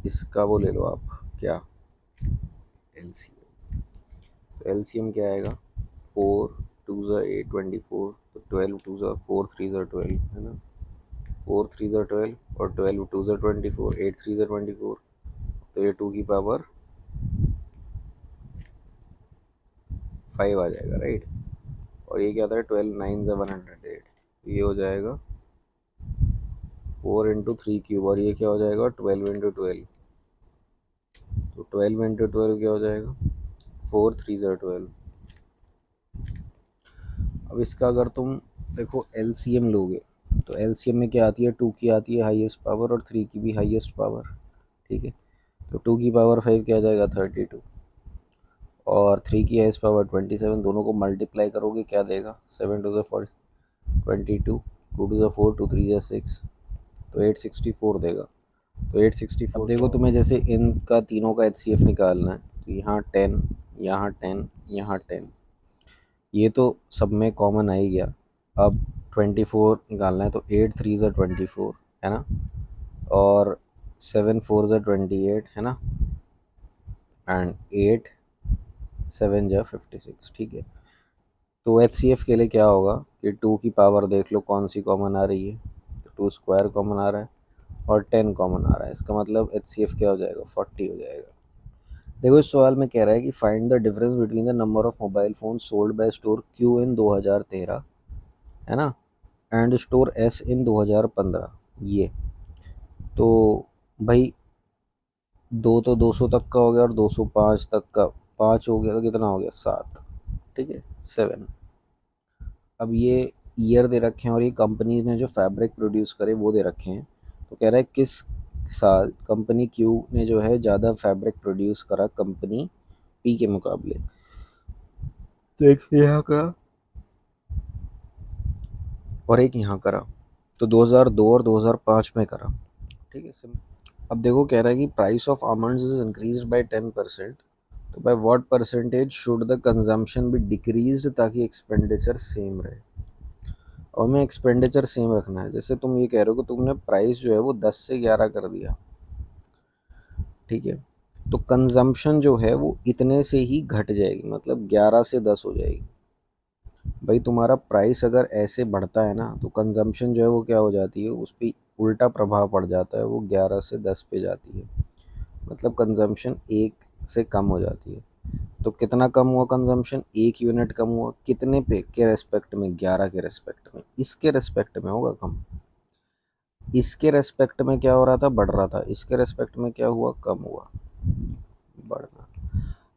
इसका वो ले लो आप, क्या, एलसीएम। तो एलसीएम क्या आएगा, 4 2 8 24, तो 12 2 4 3 12 है ना, 4 3 12 और 12 2 24, 8 3 24, तो ये 2 की पावर 5 आ जाएगा राइट। और ये क्या था, 12 9 108, ये हो जाएगा 4 × 3³ और ये क्या हो जाएगा 12 × 12, तो 12 × 12 क्या हो जाएगा, 4 3 12। अब इसका अगर तुम देखो एलसीएम लोगे, तो एलसीएम में क्या आती है, 2 की आती है हाईएस्ट पावर और 3 की भी हाईएस्ट पावर, ठीक है। तो 2 की पावर 5 क्या आ जाएगा 32 और 3 की हाईएस्ट पावर 27, दोनों को मल्टीप्लाई करोगे क्या देगा, 7 2 4 22, 2 2 4 2 3 6, तो 864 देगा। तो 864, अब देखो तुम्हें जैसे इनका तीनों का एचसीएफ निकालना है, तो यहाँ 10, यहाँ 10, यहाँ 10, ये तो सब में कॉमन आ ही गया। अब 24 निकालना है, तो 8 3 = 24 है ना, और 7 4 = 28 है ना, एंड 8 7 × 56 ठीक है। तो एचसीएफ के लिए क्या होगा कि 2 की पावर देख लो कौन सी कॉमन आ रही है, तो 2 स्क्वायर कॉमन आ रहा है और 10 कॉमन आ रहा है, इसका मतलब एचसीएफ क्या हो जाएगा, 40 हो जाएगा। देखो इस सवाल में कह रहा है कि find the difference between the number of mobile phone sold by store Q in 2013 है ना, एंड स्टोर एस इन 2015। ये तो भाई, 200 तक का हो गया और 205 तक का 5 हो गया, तो कितना हो गया 7, ठीक है 7। अब ये ईयर दे रखे हैं और ये कंपनी ने जो फैब्रिक प्रोड्यूस करे वो दे रखे हैं। तो कह रहा है किस साल कंपनी क्यू ने जो है ज़्यादा फैब्रिक प्रोड्यूस करा कंपनी पी के मुकाबले। तो एक यहाँ का और एक यहाँ करा, तो 2002 और 2005 में करा, ठीक है अब देखो कह रहा है कि price of almonds is increase by 10%, तो by what percentage should the consumption be decreased ताकि एक्सपेंडिचर सेम रहे। और मैं एक्सपेंडिचर सेम रखना है, जैसे तुम ये कह रहे हो कि तुमने प्राइस जो है वो 10 से 11 कर दिया, ठीक है, तो कंजम्पशन जो है वो इतने से ही घट जाएगी, मतलब 11 से 10 हो जाएगी। भाई तुम्हारा प्राइस अगर ऐसे बढ़ता है ना, तो कंजम्पशन जो है वो क्या हो जाती है, उस पर उल्टा प्रभाव पड़ जाता है, वो 11 से 10 पे जाती है, मतलब कंजम्पशन 1 से कम हो जाती है। तो कितना कम हुआ कंजम्पशन, 1 यूनिट कम हुआ, कितने पे के रेस्पेक्ट में, 11 के रेस्पेक्ट में, इसके रेस्पेक्ट में होगा कम। इसके रेस्पेक्ट में क्या हो रहा था, बढ़ रहा था, इसके रेस्पेक्ट में क्या हुआ, कम हुआ, बढ़ना।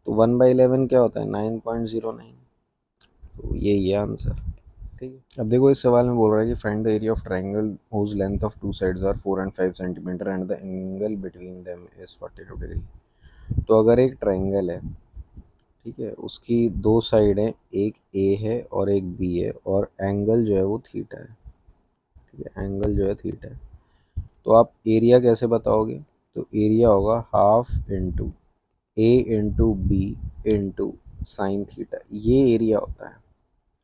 तो 1/11 क्या होता है, 9.09, यही है आंसर। ठीक है, अब देखो इस सवाल में बोल रहा है कि find the area of triangle whose length of two sides are 4 and 5 centimetre and the angle between them is 42 degree. तो अगर एक ट्राइंगल है, ठीक है, उसकी दो साइड है, एक ए है और एक बी है, और एंगल जो है वो थीटा है। ठीक है, एंगल जो है थीटा है। तो आप एरिया कैसे बताओगे? तो एरिया होगा half into A into B into sine theta. ये एरिया होता है,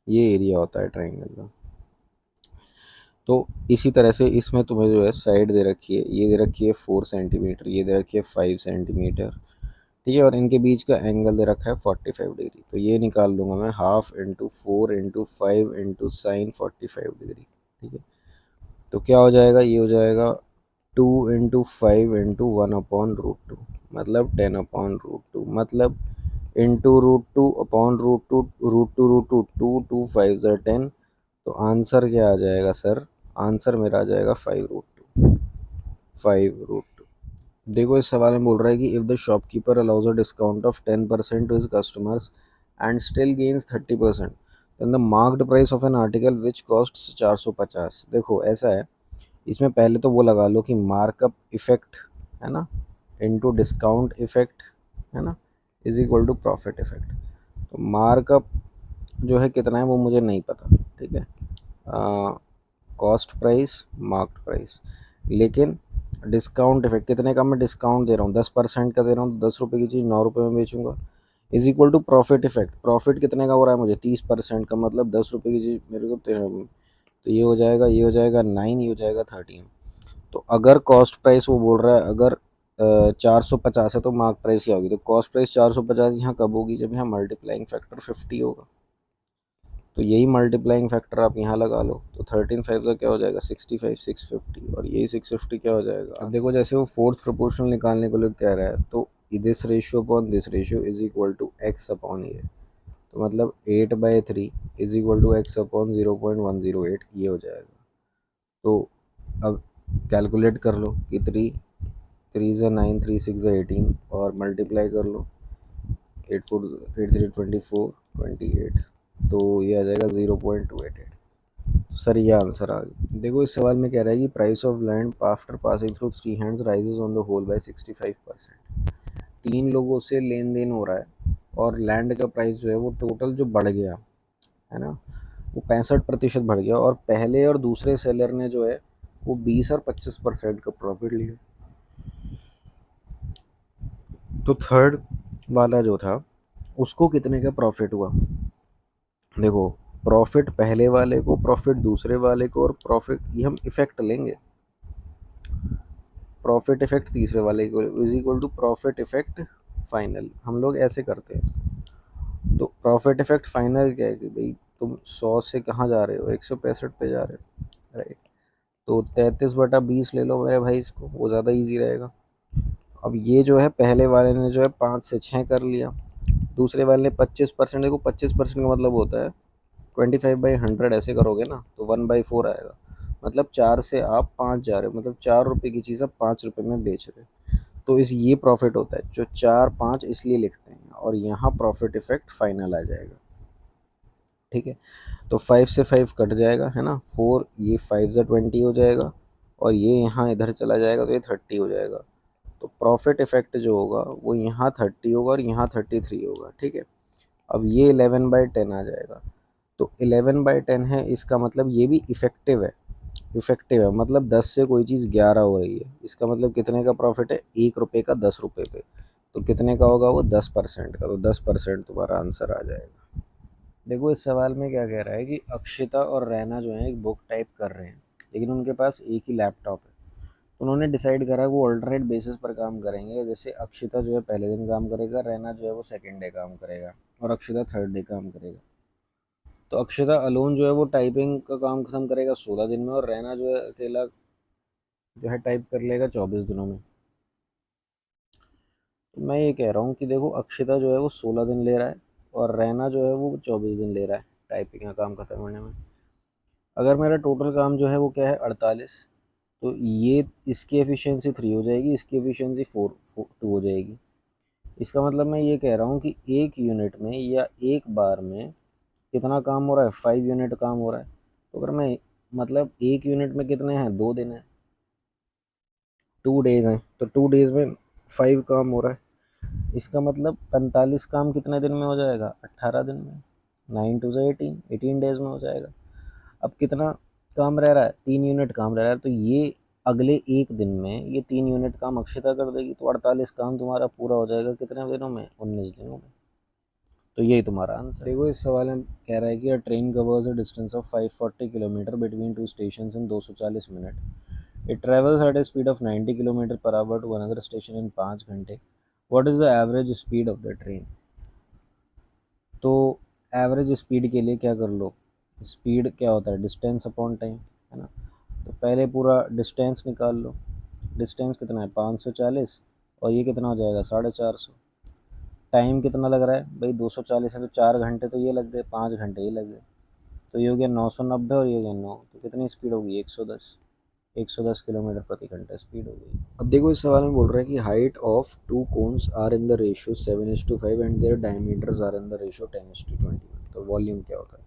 ये एरिया होता है ट्राइंगल का। तो इसी तरह से इसमें तुम्हें जो है साइड दे रखी है, ये दे रखी है 4 सेंटीमीटर, ये दे रखी है 5 सेंटीमीटर। ठीक है, और इनके बीच का एंगल दे रखा है 45 डिग्री। तो ये निकाल लूँगा मैं, half into 4 into 5 into sine 45 degree. ठीक है, तो क्या हो जाएगा? ये हो जाएगा 2 इंटू 5 इंटू 1/√2, मतलब 10/√2, मतलब इंटू √2 अपॉन √2, √2 √2 2 2 5 10। तो आंसर क्या आ जाएगा सर? आंसर मेरा आ जाएगा 5√2, 5√2। देखो इस सवाल में बोल रहा है कि if the shopkeeper allows a discount of 10% to his customers and still gains 30%, then the marked price of an article which cost 450। देखो ऐसा है, इसमें पहले तो वो लगा लो कि मार्कअप इफेक्ट है ना, इनटू डिस्काउंट इफेक्ट है ना, is equal to profit effect. तो मार्कअप जो है कितना है वो मुझे नहीं पता। ठीक है, कॉस्ट प्राइस, मार्क्ड प्राइस, लेकिन डिस्काउंट इफेक्ट कितने का मैं डिस्काउंट दे रहा हूँ, 10% का दे रहा हूँ, तो 10 रुपये की चीज़ 9 रुपये में बेचूंगा, is equal to profit effect. Profit कितने का हो रहा है मुझे? 30% का, मतलब 10 रुपये की चीज़ मेरे को तो ये हो जाएगा, ये हो जाएगा 9, ये हो जाएगा 13। तो अगर कॉस्ट प्राइस वो बोल रहा है अगर 450 है तो मार्क प्राइस क्या होगी? तो कॉस्ट प्राइस 450 यहाँ कब होगी? जब यहाँ मल्टीप्लाइंग फैक्टर 50 होगा। तो यही मल्टीप्लाइंग फैक्टर आप यहाँ लगा लो, तो 13×5 का क्या हो जाएगा? 65, 650, और यही 650 क्या हो जाएगा? अब देखो जैसे वो फोर्थ प्रोपोर्शनल निकालने को लोग कह रहा है, तो this ratio upon this ratio is equal to X upon Y. तो मतलब 8/3 is equal to X upon 0.108, ये हो जाएगा। तो अब कैलकुलेट कर लो कि 3 3 9, 3 6 18, और मल्टीप्लाई कर लो 8 3 24 28, तो ये आ जाएगा 0.288। सर ये आंसर आ गया। देखो इस सवाल में कह रहा है कि price of land after passing through 3 hands rises on the whole by 65%। 3 लोगों से लेन देन हो रहा है और लैंड का प्राइस जो है वो टोटल जो बढ़ गया है ना, वो 65% बढ़ गया, और पहले और दूसरे सेलर ने जो है वो 20 और 25% का प्रॉफिट लिया। तो थर्ड वाला जो था उसको कितने का प्रॉफिट हुआ? देखो, प्रॉफिट पहले वाले को, प्रॉफिट दूसरे वाले को, और प्रॉफिट ये हम इफेक्ट लेंगे, प्रॉफिट इफेक्ट तीसरे वाले को is equal to profit effect final. हम लोग ऐसे करते हैं इसको। तो प्रॉफिट इफेक्ट फाइनल क्या है कि भाई तुम 100 से कहाँ जा रहे हो? 165 पे जा रहे हो, राइट? तो 33/20 ले लो मेरे भाई, इसको वो ज़्यादा इजी रहेगा। अब ये जो है पहले वाले ने जो है 5 से 6 कर लिया, दूसरे वाले ने 25%। देखो 25% का मतलब होता है 25/100, ऐसे करोगे ना तो 1/4 आएगा। मतलब 4 से आप 5 जा रहे हो, मतलब 4 रुपये की चीज़ आप 5 रुपये में बेच रहे हो। तो इस ये प्रॉफिट होता है जो 4 5 इसलिए लिखते हैं, और यहाँ प्रॉफिट इफेक्ट फाइनल आ जाएगा। ठीक है, तो 5 से 5 कट जाएगा है ना, 4, ये 5 × 20 हो जाएगा, और ये यहाँ इधर चला जाएगा तो ये 30 हो जाएगा। तो प्रॉफिट इफेक्ट जो होगा वो यहाँ 30 होगा और यहाँ 33 होगा। ठीक है, अब ये 11/10 आ जाएगा। तो 11/10 है, इसका मतलब ये भी इफेक्टिव है। इफेक्टिव है मतलब 10 से कोई चीज़ 11 हो रही है, इसका मतलब कितने का प्रॉफिट है? 1 रुपये का 10 रुपये पे। तो कितने का होगा वो? 10% का। तो 10% तुम्हारा आंसर आ जाएगा। देखो इस सवाल में क्या कह रहा है कि अक्षिता और रैना जो है एक बुक टाइप कर रहे हैं, लेकिन उनके पास एक ही लैपटॉप है। तो उन्होंने डिसाइड करा वो अल्टरनेट बेसिस पर काम करेंगे। जैसे अक्षिता जो है पहले दिन काम करेगा, रैना जो है वो सेकेंड डे काम करेगा, और अक्षिता थर्ड डे काम करेगा। तो अक्षिता अलोन जो है वो टाइपिंग का काम खत्म करेगा 16 दिन में, और रैना जो है अकेला जो है टाइप कर लेगा 24 दिनों में। तो मैं ये कह रहा हूँ कि देखो अक्षिता जो है वो 16 दिन ले रहा है, और रैना जो है वो 24 दिन ले रहा है टाइपिंग का काम खत्म होने में। अगर मेरा टोटल काम जो है वो क्या है 48, तो ये इसकी एफिशिएंसी 3 हो जाएगी, इसकी एफिशिएंसी 2 हो जाएगी। इसका मतलब मैं ये कह रहा हूँ कि एक यूनिट में या एक बार में कितना काम हो रहा है, 5 यूनिट काम हो रहा है। तो अगर मैं मतलब 1 यूनिट में कितने हैं, 2 दिन हैं, 2 डेज हैं, तो 2 डेज में 5 काम हो रहा है। इसका मतलब 45 काम कितने दिन में हो जाएगा, 18 दिन में। 9 टू 18, 18 डेज में हो जाएगा। अब कितना काम रह रहा है, 3 यूनिट काम रह रहा है। तो ये अगले 1 दिन में ये 3 यूनिट काम अक्षिता कर देगी, तो 48 काम तुम्हारा पूरा हो जाएगा कितने दिनों में, 19 दिनों में। तो यही तुम्हारा आंसर। देखो इस सवाल में कह रहा है कि a train covers a distance of 540 kilometre between two station in 240 minute. It travels at a speed of 90 kilometre per hour to another station in 5 घंटे। What is the average speed of the train. तो एवरेज स्पीड के लिए क्या कर लो, स्पीड क्या होता है, डिस्टेंस अपॉन टाइम, है ना। तो पहले पूरा डिस्टेंस निकाल लो। डिस्टेंस कितना है, 540, और ये कितना हो जाएगा, 450। टाइम कितना लग रहा है भाई, 240 है तो 4 घंटे तो ये लग गए, 5 घंटे ये लग गए। तो ये हो गया 990 और ये हो गया 9, तो कितनी स्पीड होगी, 110। 110 किलोमीटर प्रति घंटा स्पीड हो गई। अब देखो इस सवाल में बोल रहा है कि height of two cones are in the ratio 7:5 and their diameters are in the ratio 10:21। तो वॉल्यूम क्या होता है।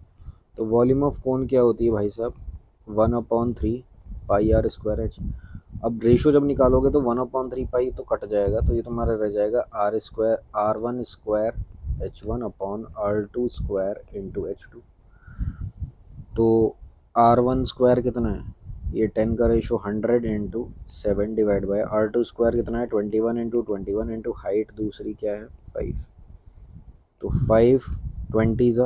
तो वॉल्यूम ऑफ कोन क्या होती है भाई साहब, 1/3 पाई r स्क्वायर एच। अब रेशियो जब निकालोगे तो 1/3 पाई तो कट जाएगा, तो ये तुम्हारा रह जाएगा r² r1 square h1/r2 square into h2। तो r1 स्क्वायर कितना है, ये 10 का ratio 100 into 7 divide by r2 square कितना है, 21 इंटू हाइट दूसरी क्या है, 5। तो 5 20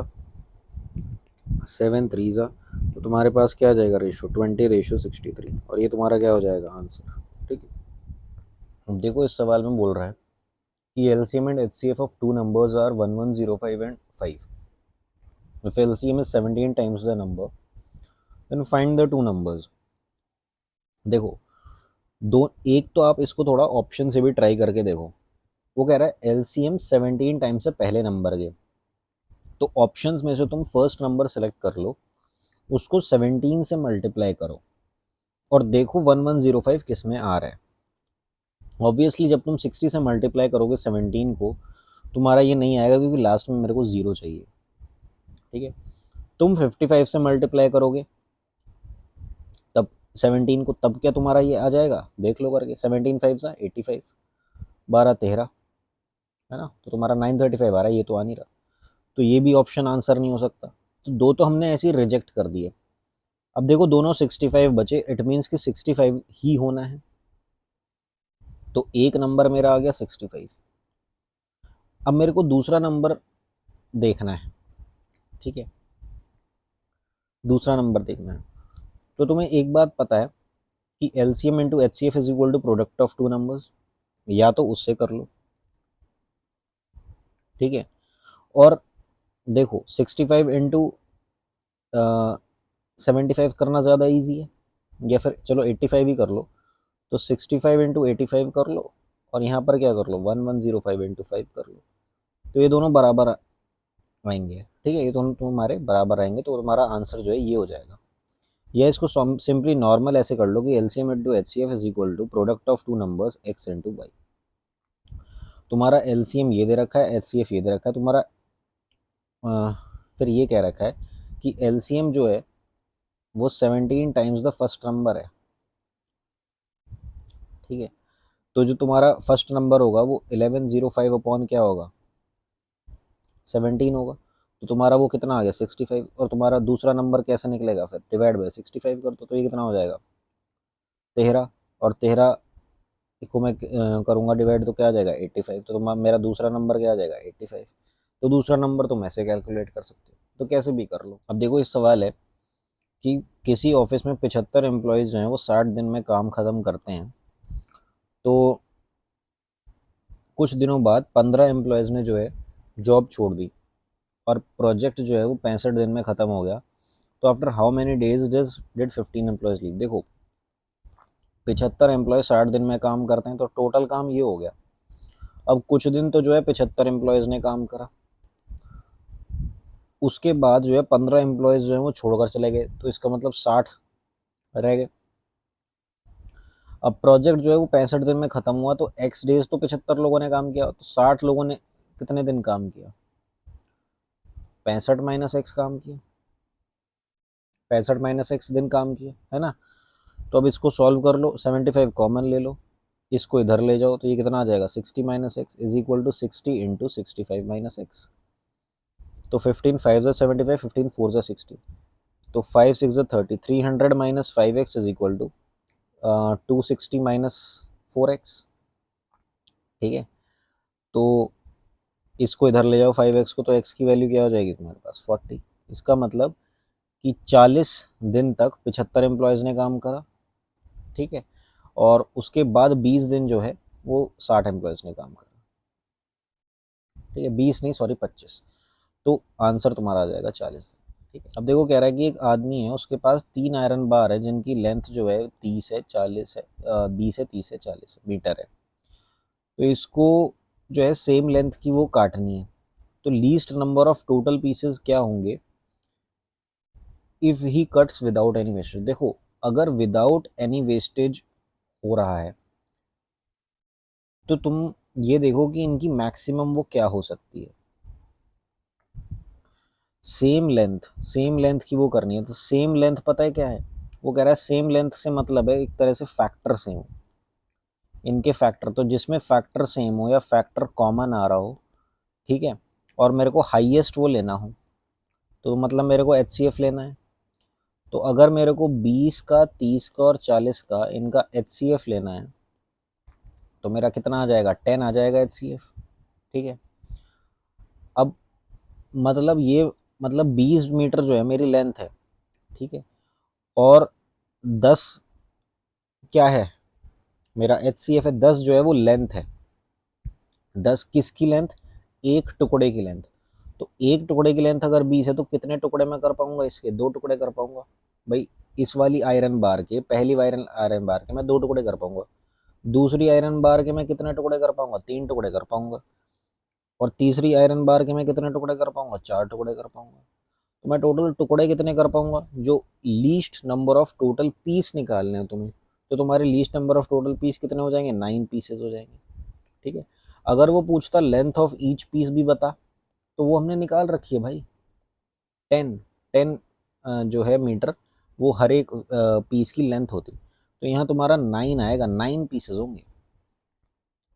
7 3 तो तुम्हारे पास क्या आ जाएगा रेशो, 20:63, और ये तुम्हारा क्या हो जाएगा आंसर। ठीक है। अब देखो इस सवाल में बोल रहा है कि LCM and HCF of two numbers are 1105 and 5। If LCM is 17 times the number, then find the two numbers। देखो दो, एक तो आप इसको थोड़ा ऑप्शन से भी ट्राई करके देखो। वो कह रहा है एलसीएम 17 टाइम्स से पहले नंबर के, तो ऑप्शंस में से तुम फर्स्ट नंबर सेलेक्ट कर लो, उसको 17 से मल्टीप्लाई करो और देखो 1105 किस में आ रहा है। ऑब्वियसली जब तुम 60 से मल्टीप्लाई करोगे 17 को, तुम्हारा ये नहीं आएगा क्योंकि लास्ट में मेरे को 0 चाहिए। ठीक है, तुम 55 से मल्टीप्लाई करोगे तब 17 को, तब क्या तुम्हारा ये आ जाएगा, देख लो करके, 17 5 सा 85, 12 13, है ना। तो तुम्हारा 935 आ रहा है, ये तो आ नहीं रहा। तो ये भी ऑप्शन आंसर नहीं हो सकता। तो दो तो हमने ऐसे ही रिजेक्ट कर दिए। अब देखो दोनों 65 बचे, इट मीन्स कि 65 ही होना है। तो एक नंबर मेरा आ गया 65। अब मेरे को दूसरा नंबर देखना है। ठीक है, दूसरा नंबर देखना है। तो तुम्हें एक बात पता है कि LCM into H C F is equal to product of two numbers, या तो उससे कर लो। ठीक है, और देखो 65 इंटू 75 करना ज़्यादा ईजी है, या फिर चलो 85 ही कर लो। तो 65 इंटू 85 कर लो, और यहाँ पर क्या कर लो, 1105 इंटू 5 कर लो। तो ये दोनों बराबर आएंगे। ठीक है, ये दोनों तुम्हारे बराबर आएंगे, तो तुम्हारा आंसर जो है ये हो जाएगा। या इसको सिंपली नॉर्मल ऐसे कर लो कि LCM into H C F is equal to product of two numbers X into Y. तुम्हारा एलसीएम ये दे रखा है, एच सी एफ ये दे रखा है तुम्हारा। फिर ये कह रखा है कि एलसीएम जो है वो 17 टाइम्स द फर्स्ट नंबर है। ठीक है, तो जो तुम्हारा फर्स्ट नंबर होगा वो 1105 अपॉन क्या होगा, 17 होगा। तो तुम्हारा वो कितना आ गया, 65। और तुम्हारा दूसरा नंबर कैसे निकलेगा, फिर डिवाइड बाय 65 कर दो, तो ये कितना हो जाएगा, 13। और 13 को मैं करूँगा डिवाइड, तो क्या आ जाएगा, 85। तो मेरा दूसरा नंबर क्या आ जाएगा, 85। तो दूसरा नंबर तुम ऐसे कैलकुलेट कर सकते हो, तो कैसे भी कर लो। अब देखो इस सवाल है कि किसी ऑफिस में 75 एम्प्लॉयज़ जो हैं वो 60 दिन में काम ख़त्म करते हैं। तो कुछ दिनों बाद 15 एम्प्लॉयज़ ने जो है जॉब छोड़ दी, और प्रोजेक्ट जो है वो 65 दिन में ख़त्म हो गया। तो after how many days did 15 employees leave. देखो 75 एम्प्लॉय 60 दिन में काम करते हैं, तो टोटल काम ये हो गया। अब कुछ दिन तो जो है 75 एम्प्लॉयज़ ने काम करा, उसके बाद जो है 15 एम्प्लॉयज़ जो है वो छोड़कर चले गए, तो इसका मतलब 60 रह गए। अब प्रोजेक्ट जो है वो 65 दिन में ख़त्म हुआ, तो एक्स डेज तो 75 लोगों ने काम किया, तो 60 लोगों ने कितने दिन काम किया, 65 - x काम किया, 65 - x दिन काम किया, है ना। तो अब इसको सॉल्व कर लो, 75 कॉमन ले लो, इसको इधर ले जाओ, तो ये कितना आ जाएगा 60 - x is equal to 60 into 65 - x। तो 15 5 ज़ा 75, 15 4 ज़ा 60, तो 5 6 ज़ा 30, 300 - 5x is equal to 260 - 4x। ठीक है, तो इसको इधर ले जाओ 5x को, तो x की वैल्यू क्या हो जाएगी तुम्हारे पास 40। इसका मतलब कि 40 दिन तक 75 एम्प्लॉयज़ ने काम करा, ठीक है, और उसके बाद 20 दिन जो है वो 60 एम्प्लॉयज़ ने काम करा, ठीक है, 20 नहीं सॉरी 25। तो आंसर तुम्हारा आ जाएगा 40। ठीक है, अब देखो कह रहा है कि एक आदमी है, उसके पास 3 आयरन बार है जिनकी लेंथ जो है 30 है, 40 है, 20 है, 30 है, 40 मीटर है। तो इसको जो है सेम लेंथ की वो काटनी है। तो least number of total pieces क्या होंगे if he cuts without any wastage. देखो अगर विदाउट एनी वेस्टेज हो रहा है तो तुम ये देखो कि इनकी मैक्सिमम वो क्या हो सकती है। सेम लेंथ की वो करनी है, तो सेम लेंथ पता है क्या है, वो कह रहा है सेम लेंथ से मतलब है एक तरह से फैक्टर सेम, इनके फैक्टर, तो जिसमें फैक्टर सेम हो या फैक्टर कॉमन आ रहा हो, ठीक है, और मेरे को हाईएस्ट वो लेना हो, तो मतलब मेरे को एचसीएफ लेना है। तो अगर मेरे को 20 का, 30 का और 40 का इनका एचसीएफ लेना है तो मेरा कितना आ जाएगा 10 आ जाएगा एचसीएफ। ठीक है, अब मतलब ये मतलब 20 मीटर जो है मेरी लेंथ है, ठीक है, और 10 क्या है मेरा एचसीएफ है, 10 जो है वो लेंथ है। 10 किसकी लेंथ, एक टुकड़े की लेंथ। तो एक टुकड़े की लेंथ अगर 20 है तो कितने टुकड़े मैं कर पाऊंगा, इसके 2 टुकड़े कर पाऊंगा भाई। इस वाली आयरन बार के, पहली आयरन आयरन बार के मैं 2 टुकड़े कर पाऊंगा, दूसरी आयरन बार के मैं कितने टुकड़े कर पाऊंगा, 3 टुकड़े कर पाऊंगा, और तीसरी आयरन बार के मैं कितने टुकड़े कर पाऊंगा, 4 टुकड़े कर पाऊंगा। तो मैं टोटल टुकड़े कितने कर पाऊंगा, जो least number of total piece निकालने हैं तुम्हें, तो तुम्हारे least number of total piece कितने हो जाएंगे, 9 पीसेज हो जाएंगे। ठीक है, अगर वो पूछता लेंथ ऑफ ईच पीस भी बता, तो वो हमने निकाल रखी है भाई, 10 10 जो है मीटर, वो हर एक पीस की लेंथ होती। तो यहाँ तुम्हारा 9 आएगा, 9 पीसेज होंगे।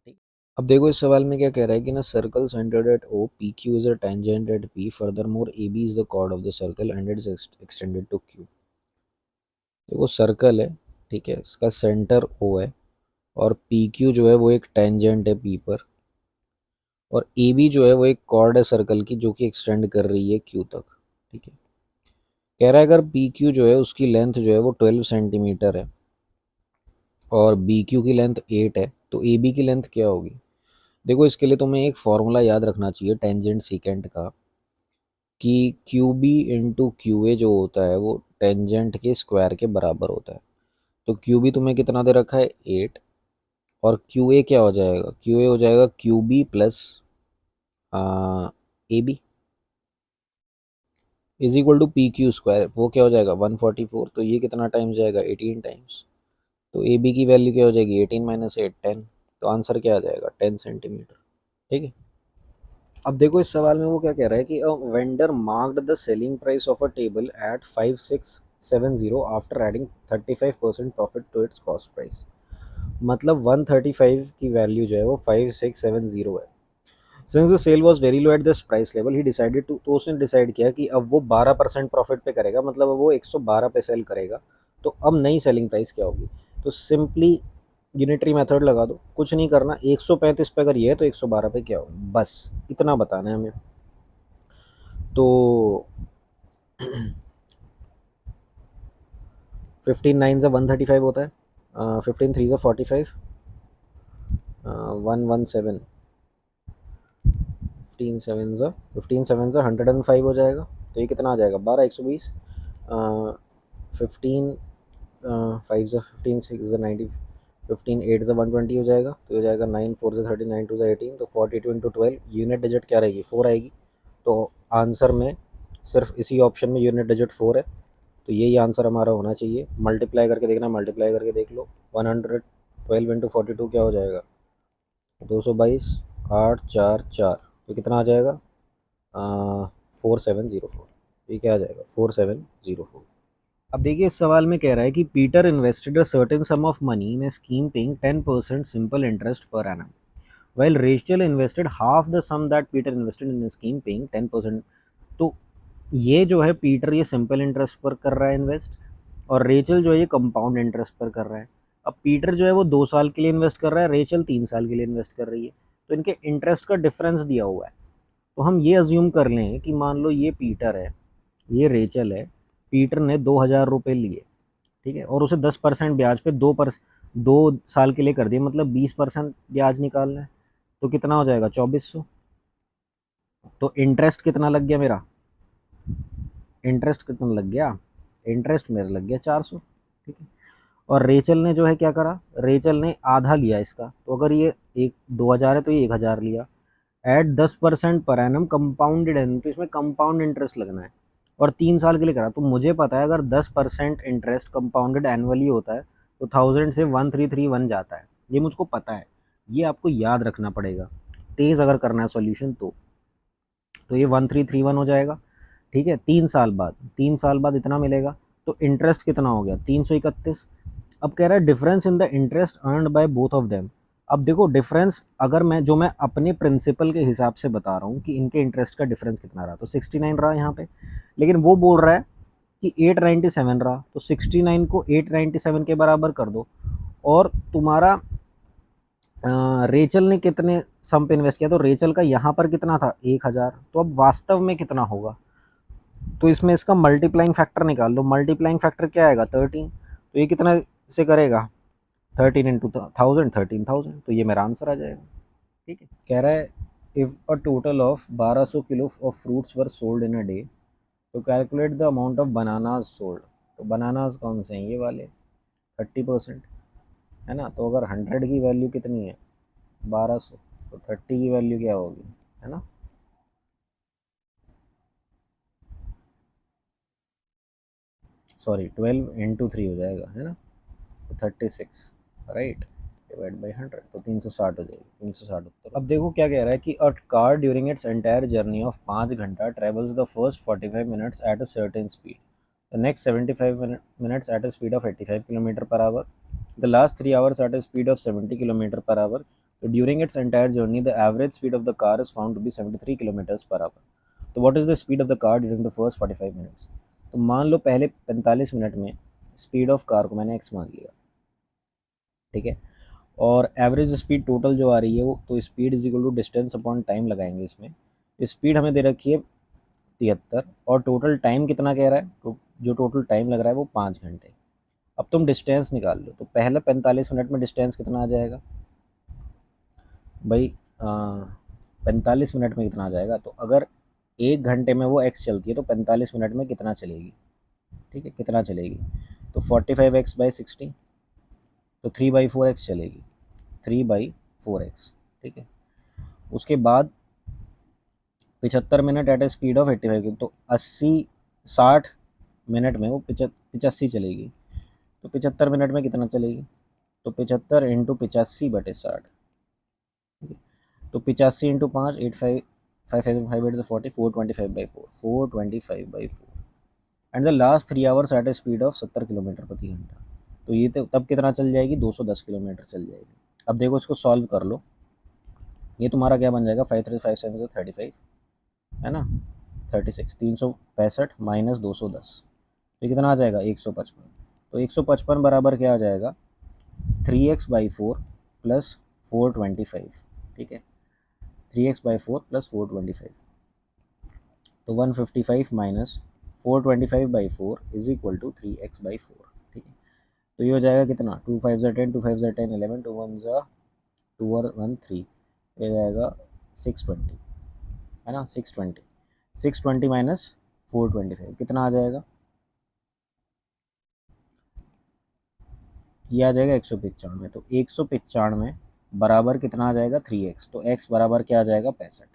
ठीक, अब देखो इस सवाल में क्या कह रहा है कि ना circle centered at O, P Q is a tangent at P, furthermore A B is the chord of the circle and it is extended to Q. देखो सर्कल है, ठीक है, इसका सेंटर ओ है, और पी क्यू जो है वो एक टेंजेंट है पी पर, और ए बी जो है वो एक कॉर्ड है सर्कल की जो कि एक्सटेंड कर रही है क्यू तक। ठीक है, कह रहा है अगर पी क्यू जो है उसकी लेंथ जो है वो 12 सेंटीमीटर है और बी क्यू की लेंथ 8 है, तो ए बी की लेंथ क्या होगी। देखो इसके लिए तुम्हें एक फॉर्मूला याद रखना चाहिए टेंजेंट सीकेंट का, कि Q B into Q A जो होता है वो टेंजेंट के स्क्वायर के बराबर होता है। तो क्यू बी तुम्हें कितना दे रखा है 8, और क्यू ए क्या हो जाएगा, क्यू ए हो जाएगा Q B plus A B is equal to P Q square, वो क्या हो जाएगा 144, तो ये कितना टाइम्स जाएगा 18 टाइम्स। तो ए बी की वैल्यू क्या हो जाएगी 18 - 8 10, तो आंसर क्या आ जाएगा 10 सेंटीमीटर। ठीक है, अब देखो इस सवाल में वो क्या कह रहा है कि a vendor marked the selling price of a table at 5670 after adding 35% profit to its cost price. मतलब 135 की वैल्यू जो है वो 5670 है। Since the sale was very low at this price level he decided to, तो उसने डिसाइड किया कि अब वो 12% प्रॉफिट पे करेगा, मतलब अब वो 112 पे सेल करेगा। तो अब नई सेलिंग प्राइस क्या होगी, तो सिंपली यूनिटरी मेथड लगा दो, कुछ नहीं करना, 135 पे अगर ये है तो 112 पे क्या होगा, बस इतना बताना है हमें। तो 15 9 से 135 होता है, 15 3 से 45, 117, 15 7 से 105 हो जाएगा। तो ये कितना आ जाएगा 12 120, 15 5 से 15 6 से 90, 15 8 से 120 हो जाएगा, तो हो जाएगा 9 4 से 30 9 2 से 18, तो 42 इंटू 12 यूनिट डिजिट क्या रहेगी 4 आएगी। तो आंसर में सिर्फ इसी ऑप्शन में यूनिट डिजिट 4 है, तो यही आंसर हमारा होना चाहिए। मल्टीप्लाई करके देखना, मल्टीप्लाई करके देख लो, 112 इंटू 42 क्या हो जाएगा 222, 8 4 4, तो कितना आ जाएगा 4704, ये क्या आ जाएगा 4704। अब देखिए इस सवाल में कह रहा है कि Peter invested a certain sum of money in a scheme paying 10% simple interest per annum, while Rachel invested half the sum that Peter invested in scheme paying 10%। तो ये जो है पीटर ये सिंपल इंटरेस्ट पर कर रहा है इन्वेस्ट, और रेचल जो है ये कंपाउंड इंटरेस्ट पर कर रहा है। अब पीटर जो है वो 2 साल के लिए इन्वेस्ट कर रहा है, रेचल 3 साल के लिए इन्वेस्ट कर रही है, तो इनके इंटरेस्ट का डिफरेंस दिया हुआ है। तो हम ये अज्यूम कर लें कि मान लो ये पीटर है, ये रेचल है, पीटर ने 2,000 रुपये लिए, ठीक है, और उसे 10% ब्याज पे 2 साल के लिए कर दिया, मतलब 20% ब्याज निकालना है, तो कितना हो जाएगा 2400। तो इंटरेस्ट कितना लग गया मेरा, इंटरेस्ट कितना लग गया, इंटरेस्ट मेरा लग गया 400, ठीक है। और रेचल ने जो है क्या करा, रेचल ने आधा लिया इसका, तो अगर ये 2,000 है तो ये 1,000 लिया, एट 10% पर एनम कंपाउंडेड है, तो इसमें कंपाउंड इंटरेस्ट लगना है, और 3 साल के लिए करा। तो मुझे पता है अगर 10% इंटरेस्ट कंपाउंडेड एनुअली होता है तो 1000 से 1331 जाता है, ये मुझको पता है, ये आपको याद रखना पड़ेगा तेज़ अगर करना है सॉल्यूशन तो ये 1331 हो जाएगा, ठीक है। 3 साल बाद इतना मिलेगा, तो इंटरेस्ट कितना हो गया 331। अब कह रहा है difference in the interest earned by both of them. अब देखो डिफरेंस अगर मैं अपने प्रिंसिपल के हिसाब से बता रहा हूँ कि इनके इंटरेस्ट का डिफरेंस कितना रहा, तो 69 रहा यहाँ पे, लेकिन वो बोल रहा है कि 897 रहा, तो 69 को 897 के बराबर कर दो। और तुम्हारा रेचल ने कितने सम पे इन्वेस्ट किया, तो रेचल का यहाँ पर कितना था 1,000, तो अब वास्तव में कितना होगा, तो इसमें इसका मल्टीप्लाइंग फैक्टर निकाल लो। मल्टीप्लाइंग फैक्टर क्या आएगा 13, तो ये कितना से करेगा 13 इंटू 1000, 13,000, तो ये मेरा आंसर आ जाएगा, ठीक है। कह रहा है if a total of 1200 kilo of fruits were sold in a day, तो calculate the amount of bananas sold. तो बनानाज कौन से हैं, ये वाले 30%, है ना। तो अगर 100 की वैल्यू कितनी है 1200, तो 30 की वैल्यू क्या होगी, है ना। सॉरी 12 इंटू 3 हो जाएगा, है ना, तो 36, राइट, डिवाइड बाई 100, तो 360 हो जाएगी, 360 उत्तर। अब देखो क्या कह रहा है कि a car during its entire journey of 5 घंटा travels the first 45 minutes at a certain speed, the next 75 minutes at a speed of 85 kilometre per hour, the last 3 hours at a speed of 70 kilometre per hour, तो during its entire journey the average speed of the car is found to be 73 kilometres per hour. तो what is the speed of the car during the first 45 minutes. तो मान लो पहले 45 मिनट में स्पीड ऑफ कार को मैंने एक्स मान लिया, ठीक है, और एवरेज स्पीड टोटल जो आ रही है वो, तो speed is equal to distance upon time लगाएंगे इसमें। स्पीड हमें दे रखी है 73, और टोटल टाइम कितना कह रहा है, तो जो टोटल टाइम लग रहा है वो 5 घंटे। अब तुम डिस्टेंस निकाल लो, तो पहले 45 मिनट में डिस्टेंस कितना आ जाएगा भाई, 45 मिनट में कितना आ जाएगा, तो अगर 1 घंटे में वो एक्स चलती है तो 45 मिनट में कितना चलेगी, ठीक है, कितना चलेगी, तो 45x/60, तो 3/4x चलेगी, 3/4x, ठीक है। उसके बाद 75 minute at a speed of 85 की, तो 60 मिनट में वो 85 चलेगी, तो 75 मिनट में कितना चलेगी, तो 75 इंटू 85/60, ठीक है। तो 85 into 5, 85, 5/8 40, 425/4, 425/4, and the last 3 hours at a speed of 70 kilometre प्रति घंटा, तो ये तो तब कितना चल जाएगी 210 किलोमीटर चल जाएगी। अब देखो इसको सॉल्व कर लो, ये तुम्हारा क्या बन जाएगा 5 3 5 7 से 35, है ना, 36, 365 माइनस 210, तो कितना आ जाएगा 155। तो 155 बराबर क्या आ जाएगा 3x/4 प्लस 425, ठीक है, 3x/4 प्लस 425, तो 155 minus 425/4 is equal to 3x/4, ठीक है। तो ये हो जाएगा कितना 2 5 10, 2 5 10 11, 2 1 2 और 1 3, ये जाएगा 620, है ना, 620, 620 माइनस 425 कितना आ जाएगा, ये आ जाएगा 195। तो 195 बराबर कितना आ जाएगा 3x, तो x बराबर क्या आ जाएगा 65।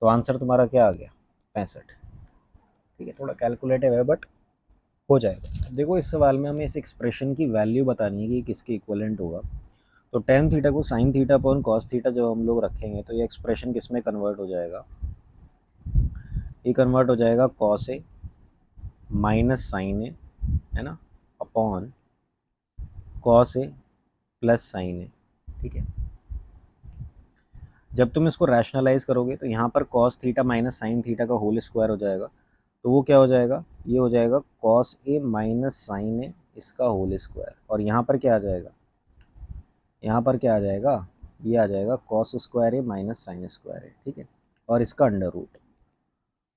तो आंसर तुम्हारा क्या आ गया 65, ठीक है। थोड़ा कैलकुलेटिव है बट हो जाएगा। देखो इस सवाल में हमें इस एक्सप्रेशन की वैल्यू बतानी है कि किसके इक्वलेंट होगा। तो टेन थीटा को sine theta upon cos theta जब हम लोग रखेंगे तो ये एक्सप्रेशन किस में कन्वर्ट हो जाएगा, ये कन्वर्ट हो जाएगा कॉस ए माइनस साइन ए, है ना, upon cos A plus sign ए। ठीक है, जब तुम इसको रैशनलाइज करोगे तो यहाँ पर cos theta minus sine theta का होल स्क्वायर हो जाएगा, तो वो क्या हो जाएगा, ये हो जाएगा कॉस ए माइनस साइन ए इसका होल स्क्वायर, और यहाँ पर क्या आ जाएगा, यहाँ पर क्या आ जाएगा, ये आ जाएगा कॉस स्क्वायर ए माइनस साइन स्क्वायर ए। ठीक है, और इसका अंडर रूट,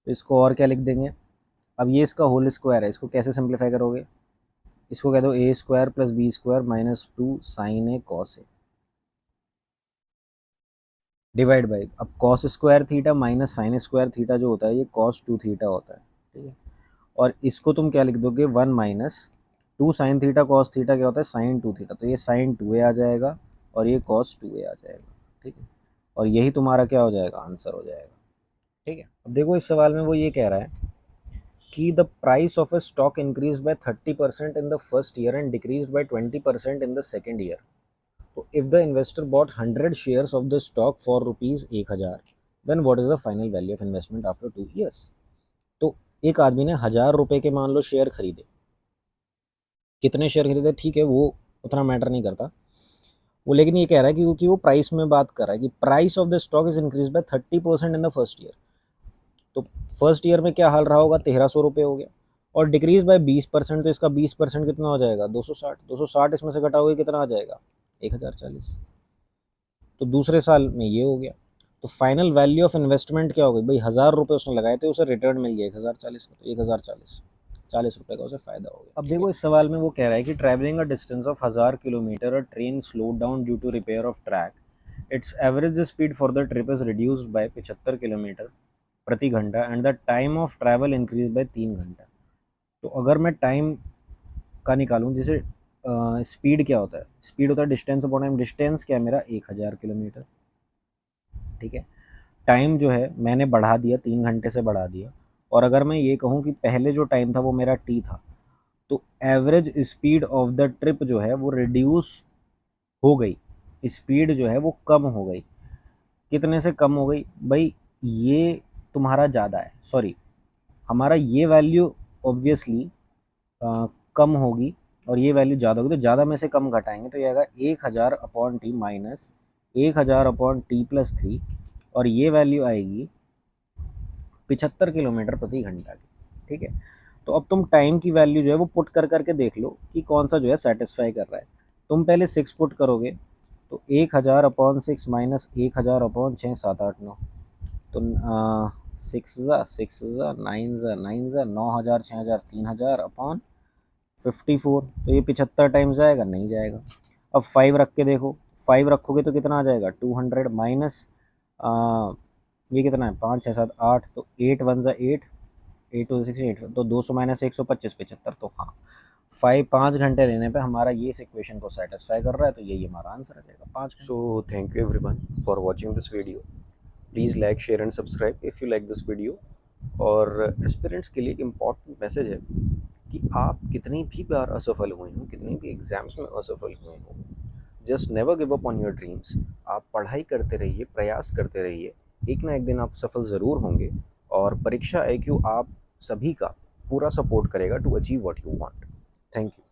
तो इसको और क्या लिख देंगे, अब ये इसका होल स्क्वायर है, इसको कैसे सिंप्लीफाई करोगे, इसको कह दो A square plus B square minus 2 sine A cos A divide by, अब cos square theta minus sine square theta जो होता है ये कॉस 2 थीटा होता है। ठीक है, और इसको तुम क्या लिख दोगे, 1 minus 2 sine theta cos theta क्या होता है, साइन 2 थीटा, तो ये साइन 2a आ जाएगा और ये कॉस 2a आ जाएगा। ठीक है, और यही तुम्हारा क्या हो जाएगा, आंसर हो जाएगा। ठीक है, अब देखो इस सवाल में वो ये कह रहा है कि the price of a stock increase by 30% in the first year and decrease by 20% in the second year. तो if the investor bought 100 shares of the stock for rupees 1000, then what is the final value of investment after 2 years. तो एक आदमी ने 1000 रुपए के मान लो शेयर खरीदे, कितने शेयर खरीदे ठीक है वो उतना मैटर नहीं करता वो, लेकिन ये कह रहा है कि क्योंकि वो प्राइस में बात कर रहा है कि price of the stock is increase by 30% in the first year, तो फर्स्ट ईयर में क्या हाल रहा होगा, 1300 रुपये हो गया, और डिक्रीज बाय 20%, तो इसका 20% कितना हो जाएगा, 260 इसमें से घटाओगे कितना आ जाएगा, 1040। तो दूसरे साल में ये हो गया, तो फाइनल वैल्यू ऑफ इन्वेस्टमेंट क्या हो गई भाई, 1000 रुपये उसने लगाए थे, उसे रिटर्न मिल गया 1040 का, तो 1040 रुपये का उसे फायदा हो गया। अब देखो इस सवाल में वो कह रहा है कि travelling a distance of 1000 kilometre a train slow down due to repair of track, its average speed for the trip is reduced by 75 kilometre प्रति घंटा and the time of travel increase by 3 घंटा। तो अगर मैं टाइम का निकालूं, जैसे स्पीड क्या होता है, स्पीड होता है डिस्टेंस अपॉन टाइम, डिस्टेंस क्या है मेरा 1000 किलोमीटर। ठीक है, टाइम जो है मैंने बढ़ा दिया, 3 घंटे से बढ़ा दिया, और अगर मैं ये कहूँ कि पहले जो टाइम था वो मेरा टी था, तो average speed of the trip जो है वो रिड्यूस हो गई, स्पीड जो है वो कम हो गई, कितने से कम हो गई भाई, ये तुम्हारा ज़्यादा है, सॉरी हमारा ये वैल्यू ऑब्वियसली कम होगी और ये वैल्यू ज़्यादा होगी, तो ज़्यादा में से कम घटाएंगे तो ये आएगा 1000 upon T minus 1000 upon T plus 3, और ये वैल्यू आएगी 75 किलोमीटर प्रति घंटा की। ठीक है, तो अब तुम टाइम की वैल्यू जो है वो पुट कर करके देख लो कि कौन सा जो है सेटिस्फाई कर रहा है। तुम पहले 6 पुट करोगे, तो 1000 अपॉन 6 माइनस 1000 अपॉन 6 7 8 9, तो 6 ज़ा 9 ज़ा 9000 6000 3000 अपॉन 54, तो ये 75 टाइम्स जाएगा, नहीं जाएगा। अब 5 रख के देखो, 5 रखोगे तो कितना आ जाएगा 200 माइनस ये कितना है 5 6 7 8, तो 8 1 ज़ा 8 8 टू 6 8, तो 200 माइनस 125 75, तो हाँ 5 घंटे लेने पे हमारा ये इस इक्वेशन को सेटिस्फाई कर रहा है, तो यही हमारा आंसर आ जाएगा 5। So thank you everyone for watching this video, please like share and subscribe if you like this video. और एस्पिरेंट्स के लिए एक इम्पॉर्टेंट मैसेज है कि आप कितनी भी बार असफल हुए हों, कितनी भी एग्ज़ाम्स में असफल हुए हों, just never give up on your dreams. आप पढ़ाई करते रहिए, प्रयास करते रहिए, एक ना एक दिन आप सफल ज़रूर होंगे, और परीक्षा IQ आप सभी का पूरा सपोर्ट करेगा to achieve what you want. Thank you.